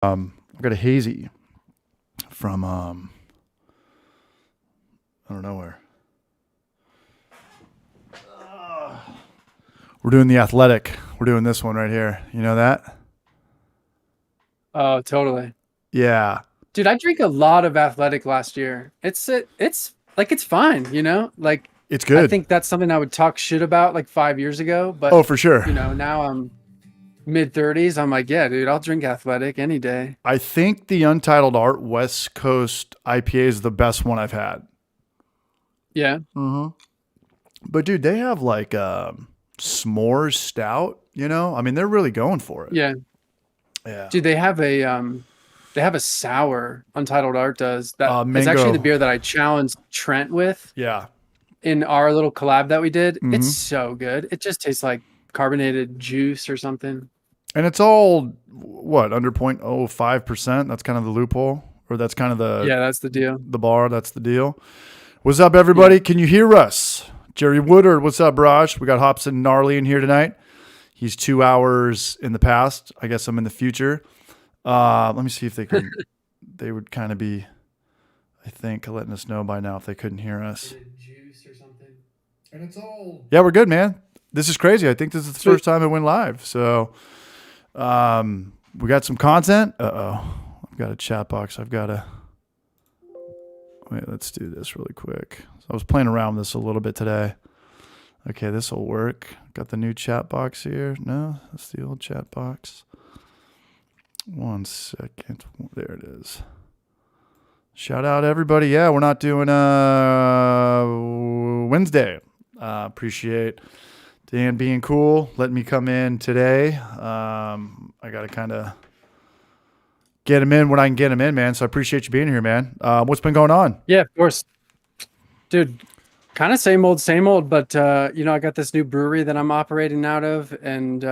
I've got a hazy from I don't know where. We're doing the athletic. We're doing this one right here. You know that? Oh, totally. Yeah, Dude, I drank a lot of athletic last year. It's like it's fine, you know? Like it's I good. think that's something I would talk shit about like 5 years ago, but Oh, for sure. now I'm mid 30s. I'm like, yeah, dude, I'll drink athletic any day. I think the Untitled Art West Coast IPA is the best one I've had. Yeah. But dude, they have like s'mores stout. You know, I mean, they're really going for it. Yeah. Yeah. Dude, they have a sour, Untitled Art does that is actually the Mango. beer that I challenged Trent with Yeah. in our little collab that we did. It's hmm so good. It just tastes like carbonated juice or something. And it's all what under 0.05%. That's kind of the loophole, or that's kind of the Yeah, that's the deal. the bar. That's the deal. What's up, Yeah. everybody? Can you hear us? Jerry Woodard, what's up, Raj? We got Hobson Gnarly in here tonight. He's 2 hours in the past. I guess I'm in the future. Let me see if they can. They would kind of be, I think, letting us know by now if they couldn't hear us. Juice or something. And it's all. Yeah, we're good, man. This is crazy. I think this is the Sweet. first time it went live. So, we got some content. I've got a chat box. I've got to. Wait, let's do this really quick. So I was playing around with this a little bit today. Okay, this will work. Got the new chat box here. No, that's the old chat box. 1 second. There it is. Shout out everybody. Yeah, we're not doing Wednesday. Appreciate Dan being cool, letting me come in today. I got to kind of get him in when I can get him in, man. So I appreciate you being here, man. What's been going on? Yeah, of course. Dude, kind of same old, but I got this new brewery that I'm operating out of, and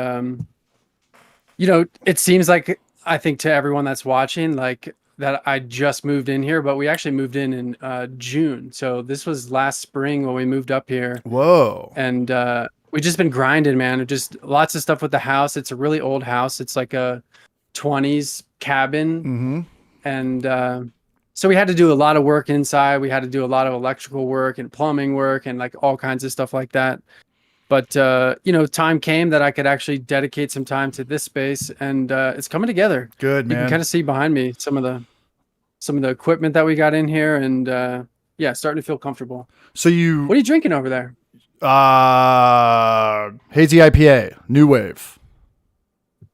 it seems like I think to everyone that's watching, like that I just moved in here, but we actually moved in June. So this was last spring when we moved up here, Whoa. and we just been grinding, man. Just lots of stuff with the house. It's a really old house. It's like a 20s cabin, Mm-hmm. and so we had to do a lot of work inside. We had to do a lot of electrical work and plumbing work and like all kinds of stuff like that. But time came that I could actually dedicate some time to this space, and it's coming together. Good, You can man. kind of see behind me some of the equipment that we got in here, and yeah, starting to feel comfortable. So What are you you drinking over there? hazy IPA, New Wave.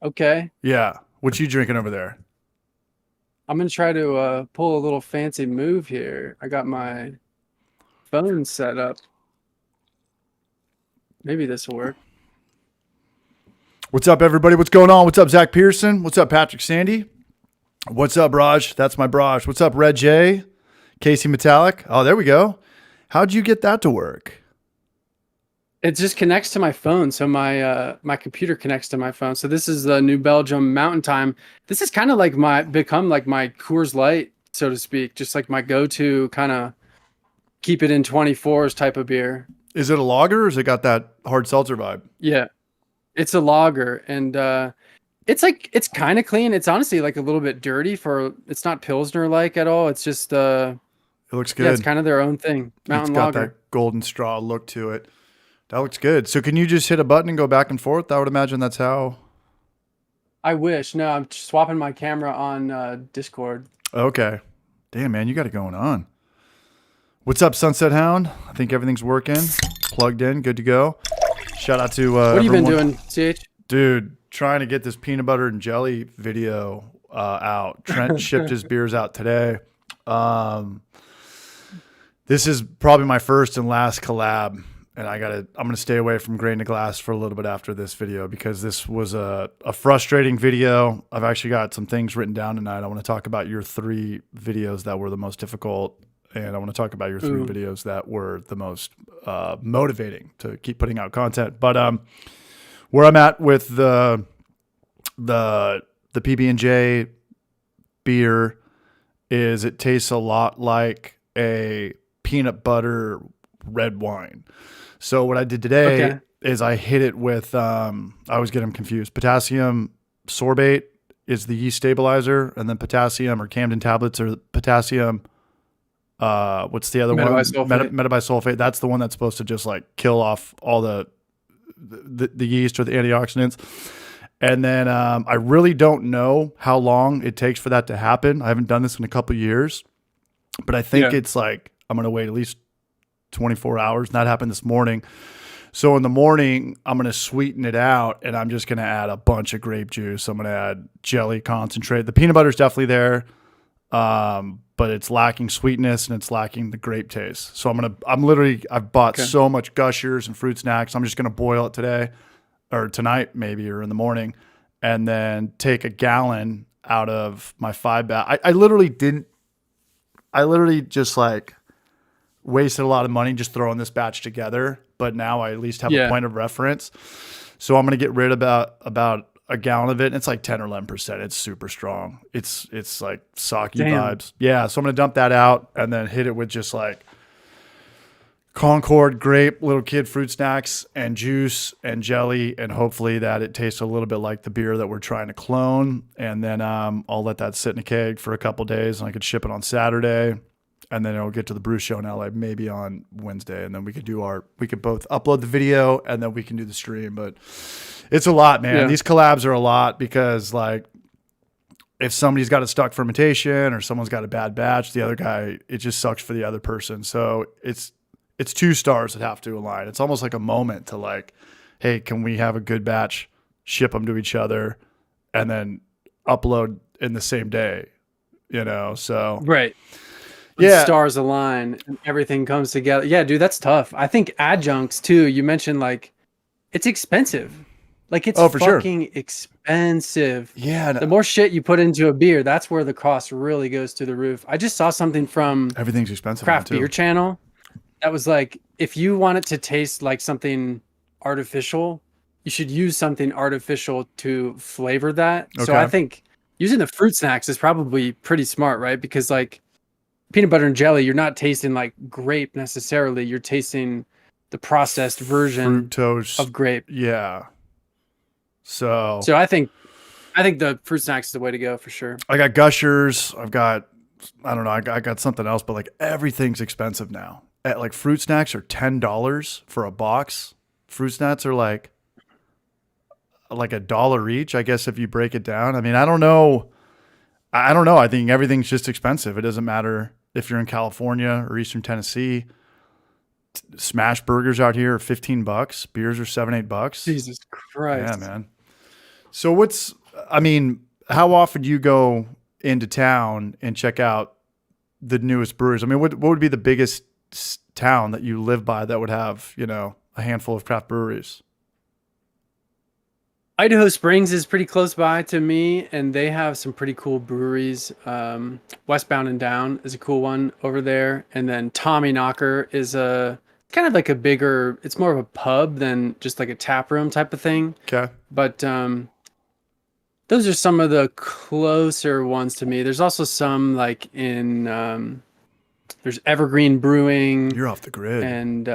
Okay, Yeah. What you drinking over there? I'm gonna try to pull a little fancy move here. I got my phone set up. Maybe this will work. What's up, everybody? What's going on? What's up, Zach Pearson? What's up, Patrick Sandy? What's up, Raj? That's my Braj. What's up, Red J? Casey Metallic? Oh, there we go. How'd you get that to work? It just connects to my phone, so my computer connects to my phone. So this is the New Belgium Mountain Time. This is kind of like become like my Coors Light, so to speak, just like my go-to kind of keep it in 24s type of beer. Is it a lager or has it got that hard seltzer vibe? Yeah, it's a lager, and it's kind of clean. It's honestly like a little bit dirty it's not Pilsner like at all. It's just It looks yeah, it's good. kind of their own thing. It's Mountain got that lager. golden straw look to it. That looks good. So can you just hit a button and go back and forth? I would imagine that's how. I wish. No, I'm swapping my camera on Discord. Okay. Damn, man, you got it going on. What's up, Sunset Hound? I think everything's working. Plugged in, good to go. Shout out to What have you been everyone. doing, CH? Dude, trying to get this peanut butter and jelly video out. Trent shipped his beers out today. Um, this is probably my first and last collab, and I'm gonna stay away from grain to glass for a little bit after this video because this was a frustrating video. I've actually got some things written down tonight. I want to talk about your 3 videos that were the most difficult, and I want to talk about your 3 videos that were the most motivating to keep putting out content. But where I'm at with the PB and J beer is it tastes a lot like a peanut butter red wine. So what I did today Okay. is I hit it with I always get them confused. Potassium sorbate is the yeast stabilizer, and then potassium or Camden tablets or potassium. What's the other one? Metabisulfate. That's the one that's supposed to just like kill off all the yeast or the antioxidants. And then I really don't know how long it takes for that to happen. I haven't done this in a couple of years, but I think it's like I'm going to wait at least 24 hours. And that happened this morning. So in the morning, I'm going to sweeten it out, and I'm just going to add a bunch of grape juice. I'm going to add jelly concentrate. The peanut butter is definitely there, but it's lacking sweetness and it's lacking the grape taste. So I've bought so much Gushers and fruit snacks. I'm just going to boil it today or tonight maybe, or in the morning, and then take a gallon out of my 5-batch. I literally just like wasted a lot of money just throwing this batch together, but now I at least have a point of reference. So I'm going to get rid about a gallon of it. And it's like 10 or 11%. It's super strong. It's like sake vibes. Yeah. So I'm going to dump that out and then hit it with just like Concord grape, little kid fruit snacks and juice and jelly. And hopefully that it tastes a little bit like the beer that we're trying to clone. And then I'll let that sit in a keg for a couple days, and I could ship it on Saturday. And then it'll get to the brew show in LA maybe on Wednesday. And then we could both upload the video and then we can do the stream. But it's a lot, man. Yeah. These collabs are a lot because like if somebody's got a stuck fermentation or someone's got a bad batch, the other guy, it just sucks for the other person. So it's 2 stars that have to align. It's almost like a moment to like, hey, can we have a good batch, ship them to each other, and then upload in the same day, So right. Yeah, stars align and everything comes together. Yeah, dude, that's tough. I think adjuncts too. You mentioned like it's expensive. Like it's fucking expensive. Yeah. The more shit you put into a beer, that's where the cost really goes to the roof. I just saw something from everything's expensive. Craft Beer Channel that was like, if you want it to taste like something artificial, you should use something artificial to flavor that. Okay. So I think using the fruit snacks is probably pretty smart, right? Because like peanut butter and jelly, you're not tasting like grape necessarily. You're tasting the processed version fructose of grape. Yeah. So I think the fruit snacks is the way to go for sure. I got Gushers. I don't know. I got something else, but like everything's expensive now. Like fruit snacks are $10 for a box. Fruit snacks are like $1 each, I guess, if you break it down. I mean, I don't know. I think everything's just expensive. It doesn't matter if you're in California or Eastern Tennessee. Smash burgers out here are $15. Beers are $7-8. Jesus Christ. Yeah, man. So how often do you go into town and check out the newest breweries? I mean, what would be the biggest town that you live by that would have, a handful of craft breweries? Idaho Springs is pretty close by to me, and they have some pretty cool breweries. Westbound and Down is a cool one over there. And then Tommy Knocker is a kind of like a bigger, it's more of a pub than just like a tap room type of thing. Okay. But those are some of the closer ones to me. There's also some like in, there's Evergreen Brewing. You're off the grid. And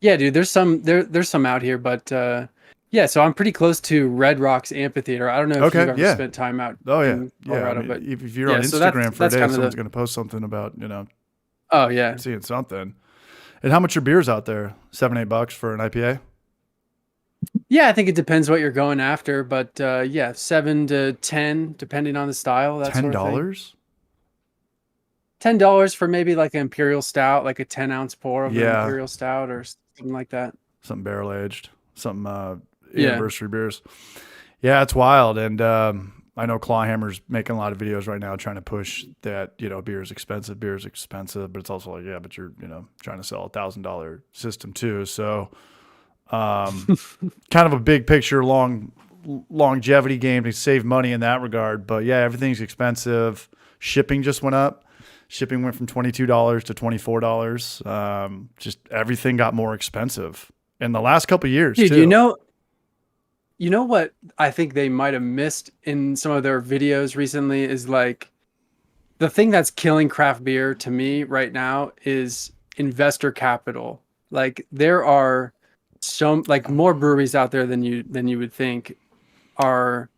yeah, dude, there's some out here, but yeah, so I'm pretty close to Red Rocks Amphitheater. I don't know if you've ever spent time out in Colorado, but if you're on Instagram for a day, someone's going to post something about, oh yeah, seeing something. And how much are beers out there? $7-8 for an IPA? Yeah, I think it depends what you're going after, but yeah, 7 to 10 depending on the style. That's $10? $10 for maybe like an Imperial Stout, like a 10-ounce pour of an Imperial Stout or something like that. Something barrel aged, something anniversary beers. Yeah, it's wild. And I know Clawhammer's making a lot of videos right now trying to push that, beer is expensive, but it's also like, yeah, but you're, trying to sell $1,000 system too. So kind of a big picture, longevity game to save money in that regard. But yeah, everything's expensive. Shipping just went up. Shipping went from $22 to $24. Just everything got more expensive in the last couple of years. Dude, too. You know what I think they might have missed in some of their videos recently is like the thing that's killing craft beer to me right now is investor capital. Like there are more breweries out there than you would think are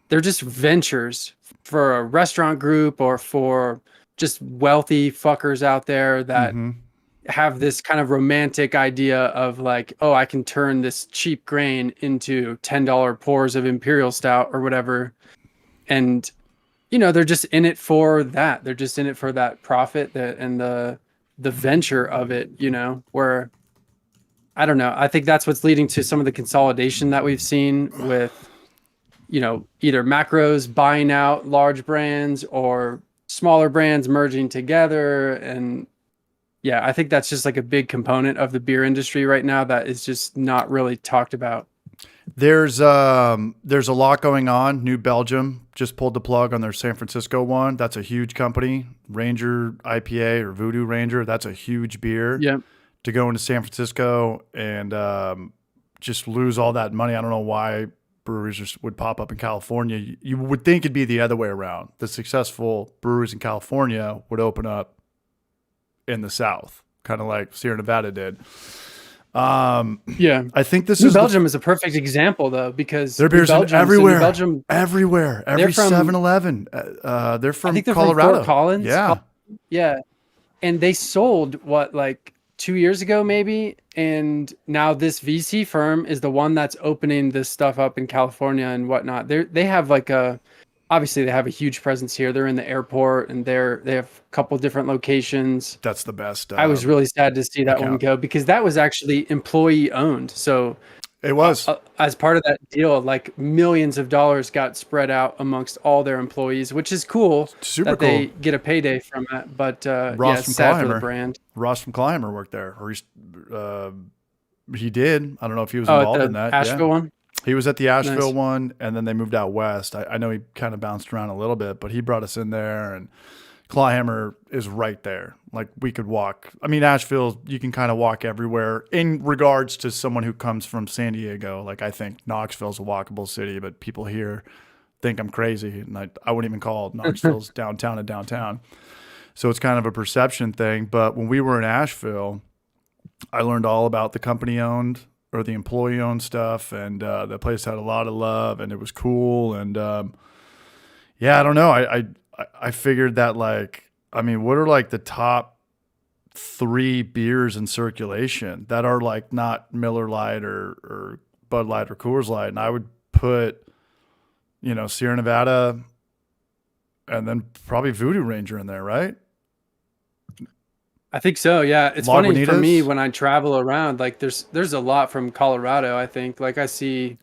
they're just ventures for a restaurant group or for just wealthy fuckers out there that Mm-hmm. have this kind of romantic idea of like, oh, I can turn this cheap grain into $10 pours of imperial stout or whatever. And they're just in it for that. They're just in it for that profit and the venture of it, where I don't know. I think that's what's leading to some of the consolidation that we've seen with, either macros buying out large brands or smaller brands merging together. And yeah, I think that's just like a big component of the beer industry right now that is just not really talked about. There's a lot going on. New Belgium just pulled the plug on their San Francisco one. That's a huge company. Ranger IPA or Voodoo Ranger. That's a huge beer. Yeah. To go into San Francisco and just lose all that money. I don't know why breweries would pop up in California. You would think it'd be the other way around. The successful breweries in California would open up in the South, kind of like Sierra Nevada did. Yeah, I think this New is Belgium is a perfect example though, because their beers New Belgium, everywhere, so New Belgium, everywhere, every from 7-Eleven. They're from I think they're Colorado. from Fort Collins. Yeah, Yeah, and they sold what, like 2 years ago maybe, and now this VC firm is the one that's opening this stuff up in California and whatnot. They have like obviously they have a huge presence here. They're in the airport and they have a couple different locations. that's the best. I was really sad to see that account. one go, because that was actually employee owned. So it was as part of that deal, like millions of dollars got spread out amongst all their employees, which is cool. Super that cool. They get a payday from that. But Ross it's from sad for the Climber. brand. Ross from Climber worked there, or he did. I don't know if he was involved in that. Asheville one. He was at the Asheville Nice. one, and then they moved out west. I know he kind of bounced around a little bit, but he brought us in there, and Clawhammer is right there. Like, we could walk. I mean, Asheville, you can kind of walk everywhere in regards to someone who comes from San Diego. Like, I think Knoxville's a walkable city, but people here think I'm crazy, and I wouldn't even call Knoxville's downtown. So it's kind of a perception thing. But when we were in Asheville, I learned all about the company owned or the employee owned stuff. And the place had a lot of love and it was cool. And yeah, I don't know. I figured that, like, I mean, what are like the top 3 beers in circulation that are like not Miller Lite or Bud Light or Coors Light? And I would put, Sierra Nevada and then probably Voodoo Ranger in there, right? I think so. Yeah. It's funny for Lagunitas? me when I travel around, like there's a lot from Colorado. I think, like, I see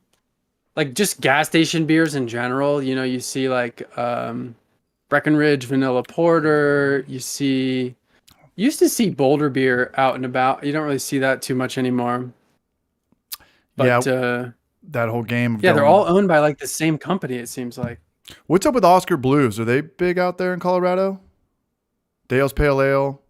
like just gas station beers in general, you see like, Breckenridge Vanilla Porter. You used to see Boulder beer out and about. You don't really see that too much anymore. But That whole game. yeah, they're all owned by like the same company, it seems like. What's up with Oscar Blues? Are they big out there in Colorado? Dale's Pale Ale.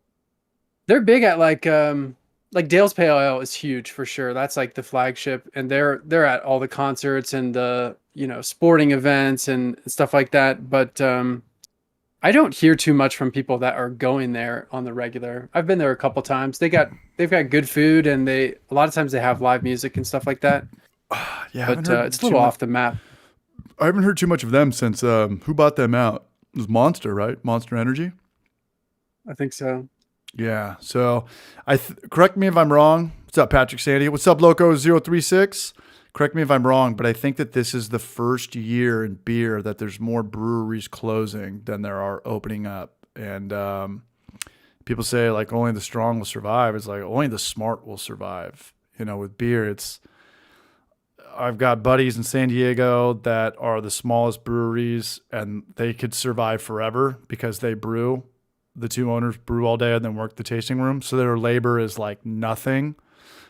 They're big at like Dale's Pale Ale is huge for sure. That's like the flagship, and they're at all the concerts and the sporting events and stuff like that. But I don't hear too much from people that are going there on the regular. I've been there a couple times. They've got good food, and a lot of times they have live music and stuff like that. Yeah, But it's a little off the map. I haven't heard too much of them since who bought them out? It was Monster, right? Monster Energy. I think so. Yeah. So correct me if I'm wrong. What's up, Patrick Sandy? What's up, Loco036? Correct me if I'm wrong, but I think that this is the first year in beer that there's more breweries closing than there are opening up. And people say like only the strong will survive. It's like only the smart will survive. With beer, I've got buddies in San Diego that are the smallest breweries, and they could survive forever because they brew. The 2 owners brew all day and then work the tasting room. So their labor is like nothing,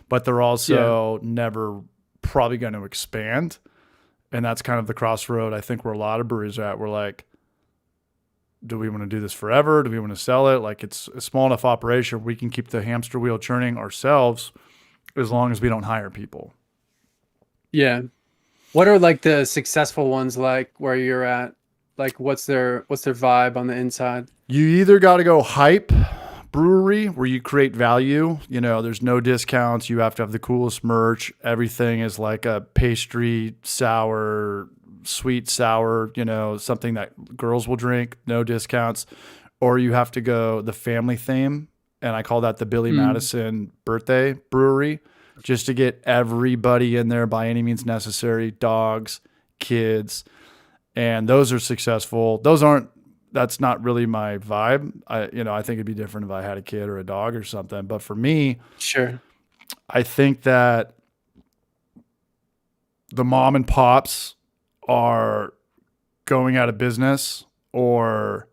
but they're also never probably going to expand. And that's kind of the crossroad, I think, where a lot of breweries are at. We're like, do we want to do this forever? Do we want to sell it? Like, it's a small enough operation. We can keep the hamster wheel churning ourselves as long as we don't hire people. Yeah. What are like the successful ones like where you're at? Like what's their vibe on the inside? You either got to go hype brewery where you create value. There's no discounts. You have to have the coolest merch. Everything is like a pastry, sour, sweet, sour, something that girls will drink, no discounts, or you have to go the family theme. And I call that the Billy Madison birthday brewery, just to get everybody in there by any means necessary, dogs, kids. And those are successful. That's not really my vibe. I think it'd be different if I had a kid or a dog or something. But for me, Sure. I think that the mom and pops are going out of business or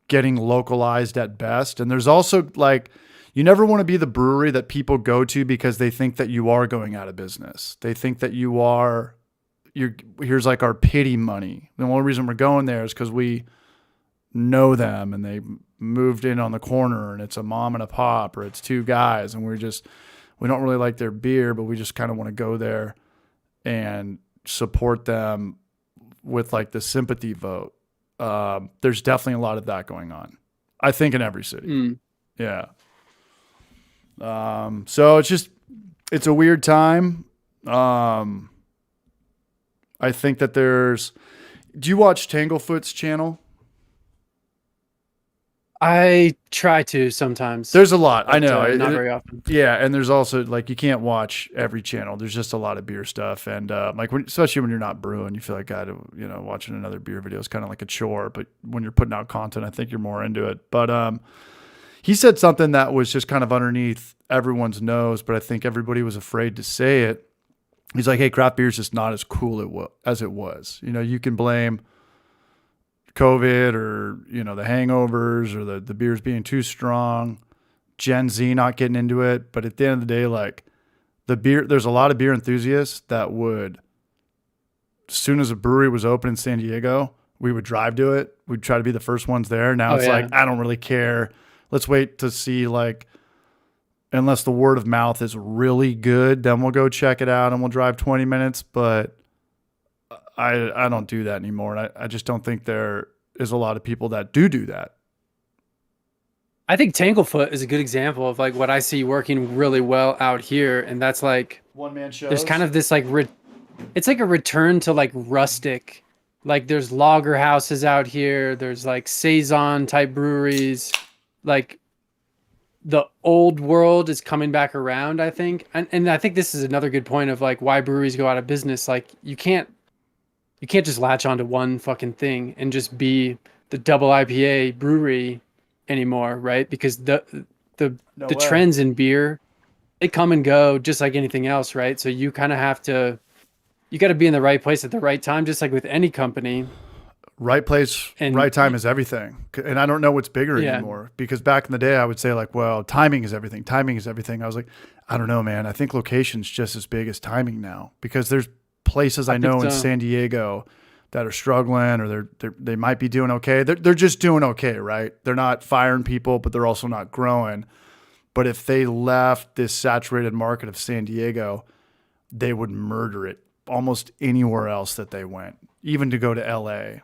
getting localized at best. And there's also like, you never want to be the brewery that people go to because they think that you are going out of business. They think that here's like our pity money. The only reason we're going there is because we know them and they moved in on the corner and it's a mom and a pop, or it's two guys and we don't really like their beer, but we just kind of want to go there and support them with like the sympathy vote. There's definitely a lot of that going on, I think, in every city. Yeah. So it's a weird time. I think that do you watch Tanglefoot's channel? I try to sometimes. There's a lot. I know. Not very often. Yeah. And there's also like, you can't watch every channel. There's just a lot of beer stuff. And especially when you're not brewing, you feel like, God, watching another beer video is kind of like a chore. But when you're putting out content, I think you're more into it. But he said something that was just kind of underneath everyone's nose, but I think everybody was afraid to say it. He's like, hey, craft beer is just not as cool as it was. You can blame COVID or, the hangovers or the beers being too strong, Gen Z not getting into it. But at the end of the day, like there's a lot of beer enthusiasts that would, as soon as a brewery was open in San Diego, we would drive to it. We'd try to be the first ones there. Now it's like, I don't really care. Let's wait to see, like, unless the word of mouth is really good, then we'll go check it out and we'll drive 20 minutes. But I don't do that anymore. And I just don't think there is a lot of people that do that. I think Tanglefoot is a good example of like what I see working really well out here. And that's like one-man shows. There's kind of this like, it's like a return to like rustic, like there's lager houses out here. There's like Saison type breweries. Like the old world is coming back around, I think. And I think this is another good point of like why breweries go out of business. Like you can't just latch onto one fucking thing and just be the double IPA brewery anymore, right? Because the trends in beer, they come and go just like anything else, right? So you kind of have to, you got to be in the right place at the right time, just like with any company. Right place, and right time is everything. And I don't know what's bigger anymore, because back in the day I would say like, well, timing is everything. Timing is everything. I was like, I don't know, man. I think location's just as big as timing now, because there's places I know in San Diego that are struggling, or they might be doing okay. They're just doing okay, right? They're not firing people, but they're also not growing. But if they left this saturated market of San Diego, they would murder it almost anywhere else that they went, even to go to LA.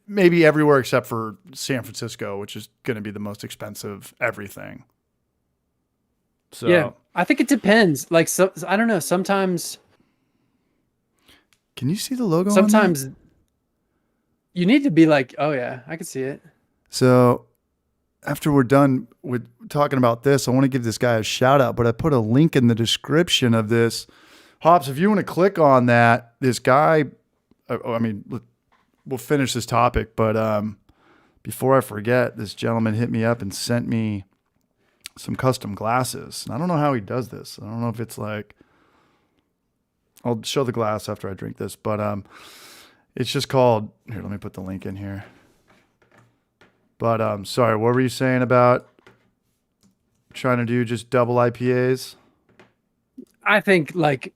Maybe everywhere except for San Francisco, which is going to be the most expensive everything. So yeah, I think it depends. Like, so I don't know. Sometimes. Can you see the logo? Sometimes you need to be like, oh yeah, I can see it. So after we're done with talking about this, I want to give this guy a shout out, but I put a link in the description of this. Hops, if you want to click on that, this guy, I mean, we'll finish this topic, but before I forget, this gentleman hit me up and sent me some custom glasses. And I don't know how he does this. I don't know if it's like, I'll show the glass after I drink this, but it's just called, here, let me put the link in here. But sorry, what were you saying about trying to do just double IPAs? I think like,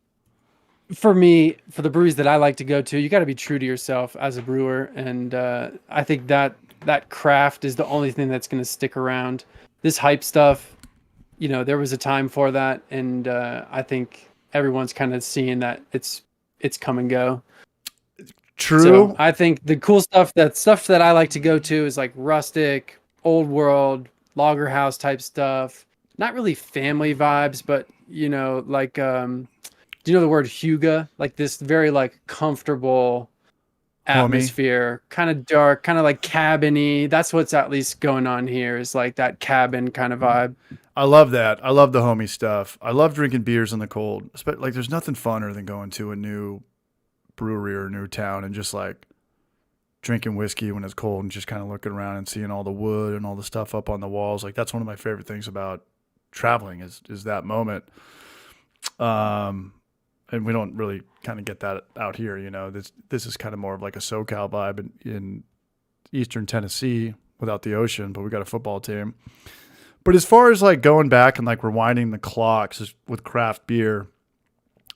for me, for the breweries that I like to go to, you got to be true to yourself as a brewer. And I think that craft is the only thing that's going to stick around. This hype stuff, there was a time for that. And I think everyone's kind of seeing that it's come and go. True. So I think the cool stuff that I like to go to is like rustic, old world, lager house type stuff. Not really family vibes, but like, do you know the word hygge? Like this very like comfortable, Homey. atmosphere, kind of dark, kind of like cabiny. That's what's at least going on here is like that cabin kind of vibe. I love that. I love the homey stuff. I love drinking beers in the cold. Like, there's nothing funner than going to a new brewery or a new town and just like drinking whiskey when it's cold and just kind of looking around and seeing all the wood and all the stuff up on the walls. Like, that's one of my favorite things about traveling is that moment. And we don't really kind of get that out here. This is kind of more of like a SoCal vibe in Eastern Tennessee without the ocean, but we got a football team. But as far as like going back and like rewinding the clocks with craft beer,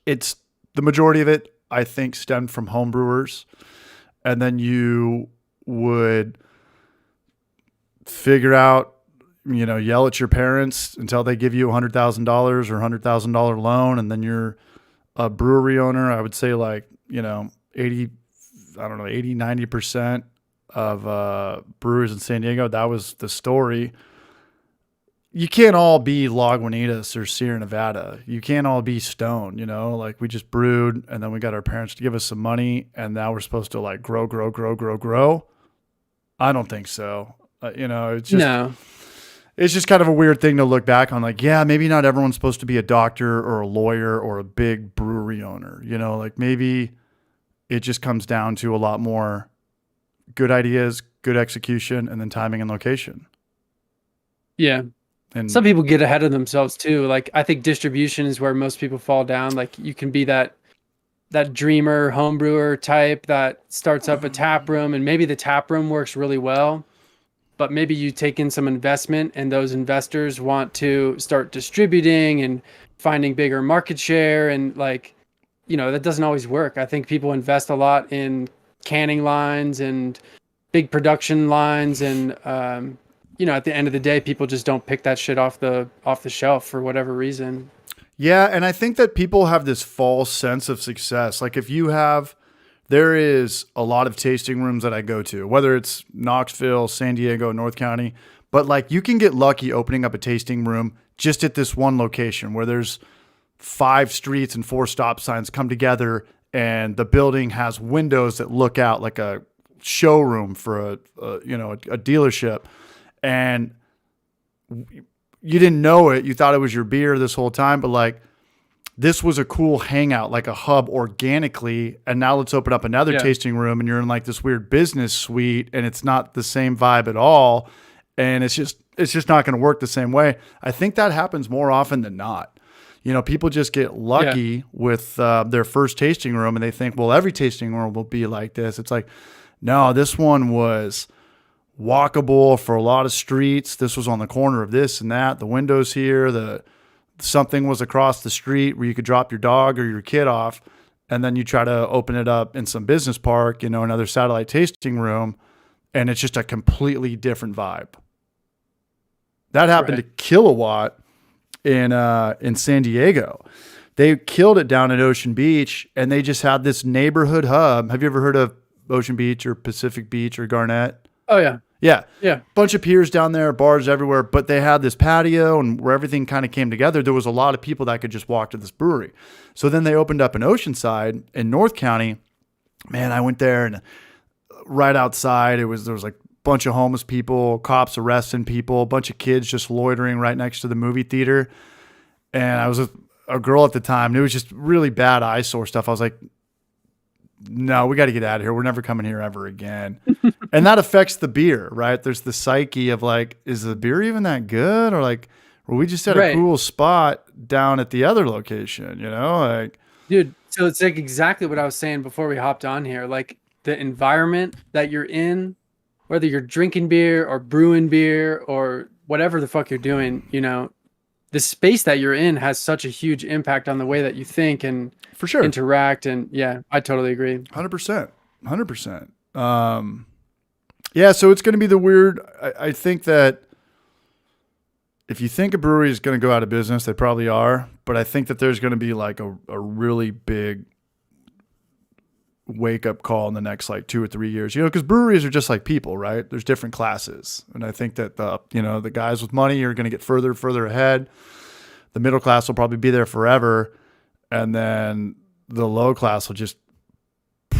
it's the majority of it, I think, stemmed from home brewers. And then you would figure out, yell at your parents until they give you $100,000 or $100,000 loan. And then you're a brewery owner. I would say 90% of brewers in San Diego, that was the story. You can't all be Lagunitas or Sierra Nevada. You can't all be Stone, like we just brewed and then we got our parents to give us some money and now we're supposed to like grow. I don't think so. It's just, No. It's just kind of a weird thing to look back on. Like, yeah, maybe not everyone's supposed to be a doctor or a lawyer or a big brewery owner, like maybe it just comes down to a lot more good ideas, good execution, and then timing and location. Yeah. And some people get ahead of themselves too. Like I think distribution is where most people fall down. Like you can be that dreamer home brewer type that starts up a tap room and maybe the tap room works really well, but maybe you take in some investment and those investors want to start distributing and finding bigger market share. And like, that doesn't always work. I think people invest a lot in canning lines and big production lines and, at the end of the day, people just don't pick that shit off the shelf for whatever reason. Yeah, and I think that people have this false sense of success. Like there is a lot of tasting rooms that I go to, whether it's Knoxville, San Diego, North County, but like you can get lucky opening up a tasting room just at this one location where there's 5 streets and 4 stop signs come together and the building has windows that look out like a showroom for a dealership. And you didn't know it. You thought it was your beer this whole time, but like this was a cool hangout, like a hub organically. And now let's open up another tasting room and you're in like this weird business suite and it's not the same vibe at all. And it's just not going to work the same way. I think that happens more often than not. People just get lucky with their first tasting room and they think, well, every tasting room will be like this. It's like, no, this one was walkable for a lot of streets. This was on the corner of this and that. The windows here, something was across the street where you could drop your dog or your kid off. And then you try to open it up in some business park, another satellite tasting room. And it's just a completely different vibe. That happened to Kilowatt in San Diego. They killed it down at Ocean Beach and they just had this neighborhood hub. Have you ever heard of Ocean Beach or Pacific Beach or Garnett? Oh yeah. Yeah. Bunch of piers down there, bars everywhere, but they had this patio and where everything kind of came together. There was a lot of people that could just walk to this brewery. So then they opened up in Oceanside in North County. Man, I went there and right outside there was like a bunch of homeless people, cops arresting people, a bunch of kids just loitering right next to the movie theater. And I was with a girl at the time and it was just really bad eyesore stuff. I was like, no, we got to get out of here. We're never coming here ever again. And that affects the beer, right? There's the psyche of like, is the beer even that good? Or like, were we just at a cool spot down at the other location, like, dude. So it's like exactly what I was saying before we hopped on here. Like the environment that you're in, whether you're drinking beer or brewing beer or whatever the fuck you're doing, the space that you're in has such a huge impact on the way that you think and for sure interact. And yeah, I totally agree. 100%. Yeah. So it's going to be the weird, I think that if you think a brewery is going to go out of business, they probably are, but I think that there's going to be like a really big wake up call in the next like 2 or 3 years, because breweries are just like people, right? There's different classes. And I think that the guys with money are going to get further ahead. The middle class will probably be there forever. And then the low class will just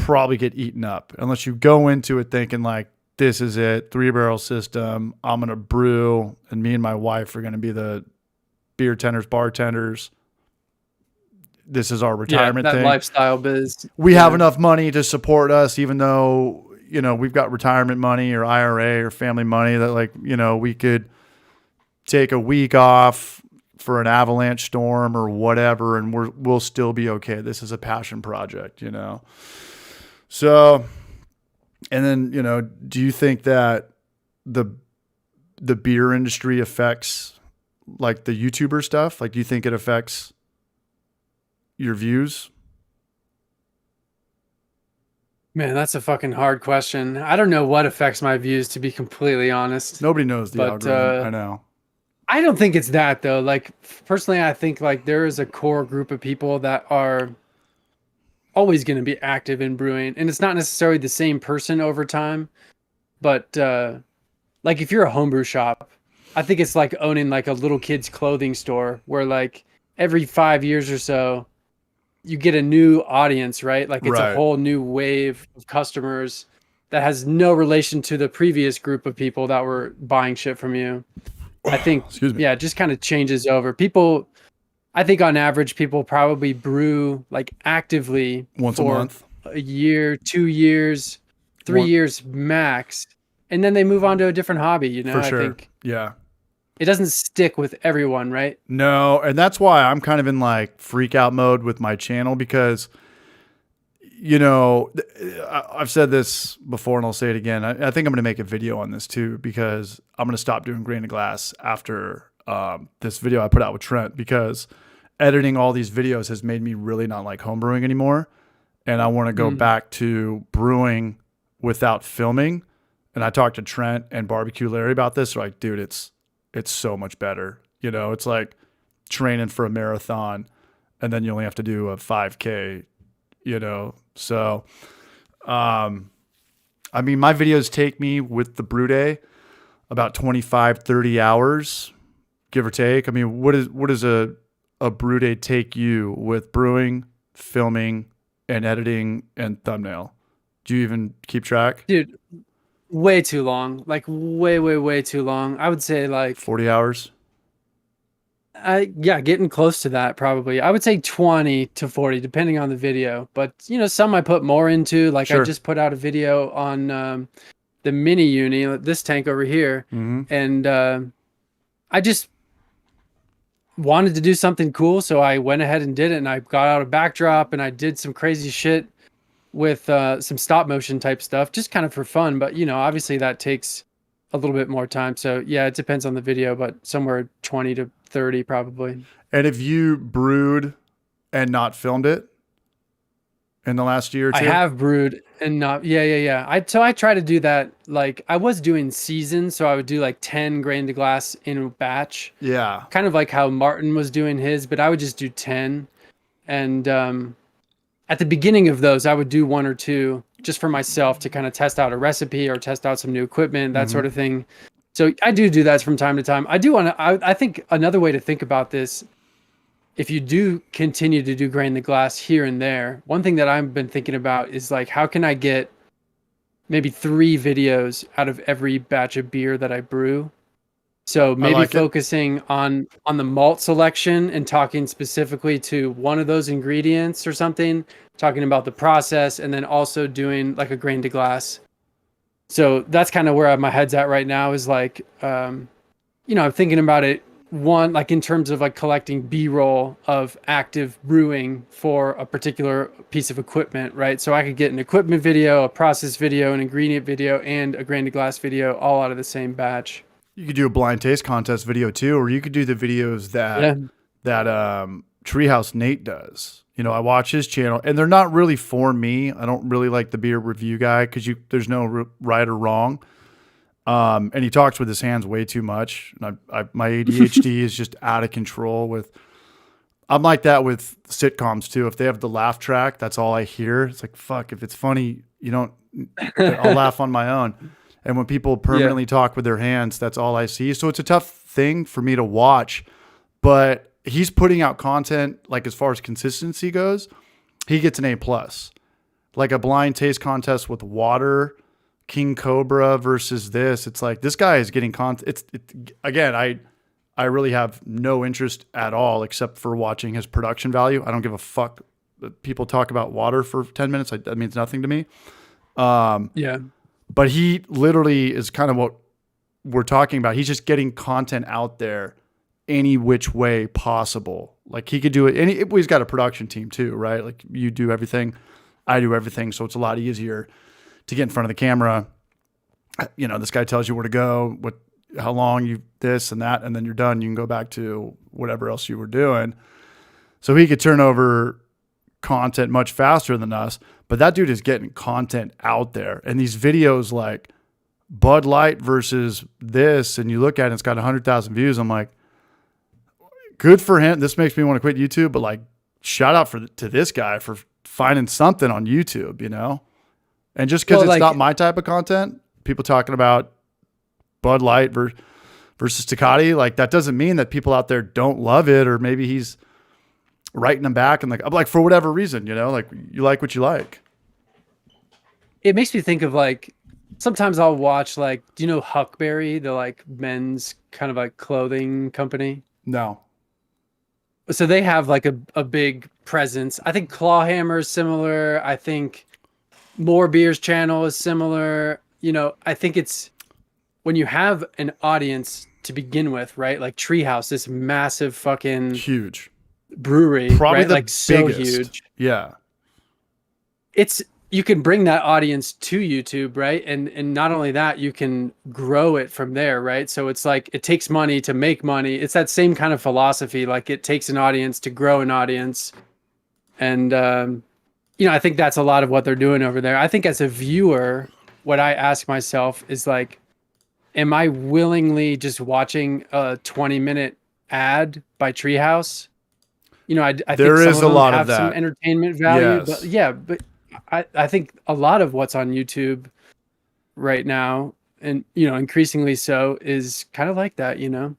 probably get eaten up unless you go into it thinking like, this is it, 3-barrel system. I'm going to brew, and me and my wife are going to be the beer tenders, bartenders. This is our retirement that thing. lifestyle biz. We have enough money to support us, even though, you know, we've got retirement money or IRA or family money that, like, you know, we could take a week off for an avalanche storm or whatever, and we'll still be okay. This is a passion project, you know? So, and then, you know, do you think that the beer industry affects like the YouTuber stuff? Like, do you think it affects your views? Man, that's a fucking hard question. I don't know what affects my views, to be completely honest. Nobody knows the algorithm. I know. I don't think it's that though. Like personally, I think like there is a core group of people that are always going to be active in brewing, and it's not necessarily the same person over time, but like if you're a homebrew shop, I think it's like owning like a little kid's clothing store where like every 5 years or so you get a new audience, right? Like it's a whole new wave of customers that has no relation to the previous group of people that were buying shit from you. I think, yeah, it just kind of changes over. People, I think on average, people probably brew like actively once a month, a year, 2 years, 3 years max. And then they move on to a different hobby, you know? For sure. I think yeah. It doesn't stick with everyone, right? No. And that's why I'm kind of in like freak out mode with my channel because, you know, I've said this before and I'll say it again. I think I'm going to make a video on this too, because I'm going to stop doing grain to glass after this video I put out with Trent, because editing all these videos has made me really not like homebrewing anymore. And I want to go back to brewing without filming. And I talked to Trent and Barbecue Larry about this. They're like, dude, it's so much better. You know, it's like training for a marathon and then you only have to do a 5K, you know? So, I mean, my videos take me with the brew day about 25, 30 hours, give or take. I mean, what does a brew day take you with brewing, filming, and editing and thumbnail? Do you even keep track? Dude, way too long. Like way too long. I would say like 40 hours. Yeah, getting close to that probably. I would say 20 to 40 depending on the video. But you know, some I put more into. Like I just put out a video on the mini uni, this tank over here, and I just wanted to do something cool, so I went ahead and did it, and I got out a backdrop and I did some crazy shit with some stop motion type stuff, just kind of for fun. But you know, obviously that takes a little bit more time. So yeah, it depends on the video, but somewhere 20 to 30 probably. And have you brewed and not filmed it in the last year or two? I have brewed and not. Yeah. I try to do that. Like I was doing seasons, so I would do like 10 grain to glass in a batch. Yeah. Kind of like how Martin was doing his, but I would just do 10. And at the beginning of those, I would do 1 or 2 just for myself to kind of test out a recipe or test out some new equipment, that sort of thing. So I do that from time to time. I think another way to think about this, if you do continue to do grain to glass here and there, one thing that I've been thinking about is like, how can I get maybe 3 videos out of every batch of beer that I brew? So maybe focusing on the malt selection and talking specifically to one of those ingredients or something, talking about the process, and then also doing like a grain to glass. So that's kind of where my head's at right now, is like, you know, I'm thinking about it, one, like in terms of like collecting B-roll of active brewing for a particular piece of equipment, right? So I could get an equipment video, a process video, an ingredient video, and a grain to glass video all out of the same batch. You could do a blind taste contest video too, or you could do the videos that Treehouse Nate does. You know, I watch his channel, and they're not really for me. I don't really like the beer review guy because there's no right or wrong. And he talks with his hands way too much. And my ADHD is just out of control with. I'm like that with sitcoms too. If they have the laugh track, that's all I hear. It's like, fuck, if it's funny, you don't. I'll laugh on my own. And when people permanently talk with their hands, that's all I see. So it's a tough thing for me to watch, but he's putting out content, like as far as consistency goes, he gets an A+. like a blind taste contest with water, King Cobra versus this. It's like this guy is getting content. Again, I really have no interest at all except for watching his production value. I don't give a fuck. People talk about water for 10 minutes. That means nothing to me. Yeah. But he literally is kind of what we're talking about. He's just getting content out there any which way possible. Like he could do it. He's got a production team too, right? Like you do everything, I do everything. So it's a lot easier to get in front of the camera. You know, this guy tells you where to go, how long you this and that, and then you're done. You can go back to whatever else you were doing. So he could turn over content much faster than us, but that dude is getting content out there. And these videos like Bud Light versus this, and you look at it, it's got 100,000 views. I'm like, good for him. This makes me want to quit YouTube, but like, shout out to this guy for finding something on YouTube, you know? And just because it's not my type of content, people talking about Bud Light versus Tecate, like that doesn't mean that people out there don't love it, or maybe he's writing them back and like for whatever reason, you know, like you like what you like. It makes me think of like, sometimes I'll watch like, do you know Huckberry, the like men's kind of like clothing company? No. So they have like a big presence. I think Clawhammer is similar. I think More Beers channel is similar. You know, I think it's when you have an audience to begin with, right? Like Treehouse, this massive fucking huge brewery, probably right? the like biggest. So huge. Yeah. You can bring that audience to YouTube, right? And not only that, you can grow it from there, right? So it's like it takes money to make money. It's that same kind of philosophy. Like it takes an audience to grow an audience. And you know, I think that's a lot of what they're doing over there. I think as a viewer, what I ask myself is like, am I willingly just watching a 20-minute ad by Treehouse? You know, I think there some is of a them lot have of that. some entertainment value, Yes. but yeah, but I think a lot of what's on YouTube right now, and you know, increasingly so, is kind of like that, you know?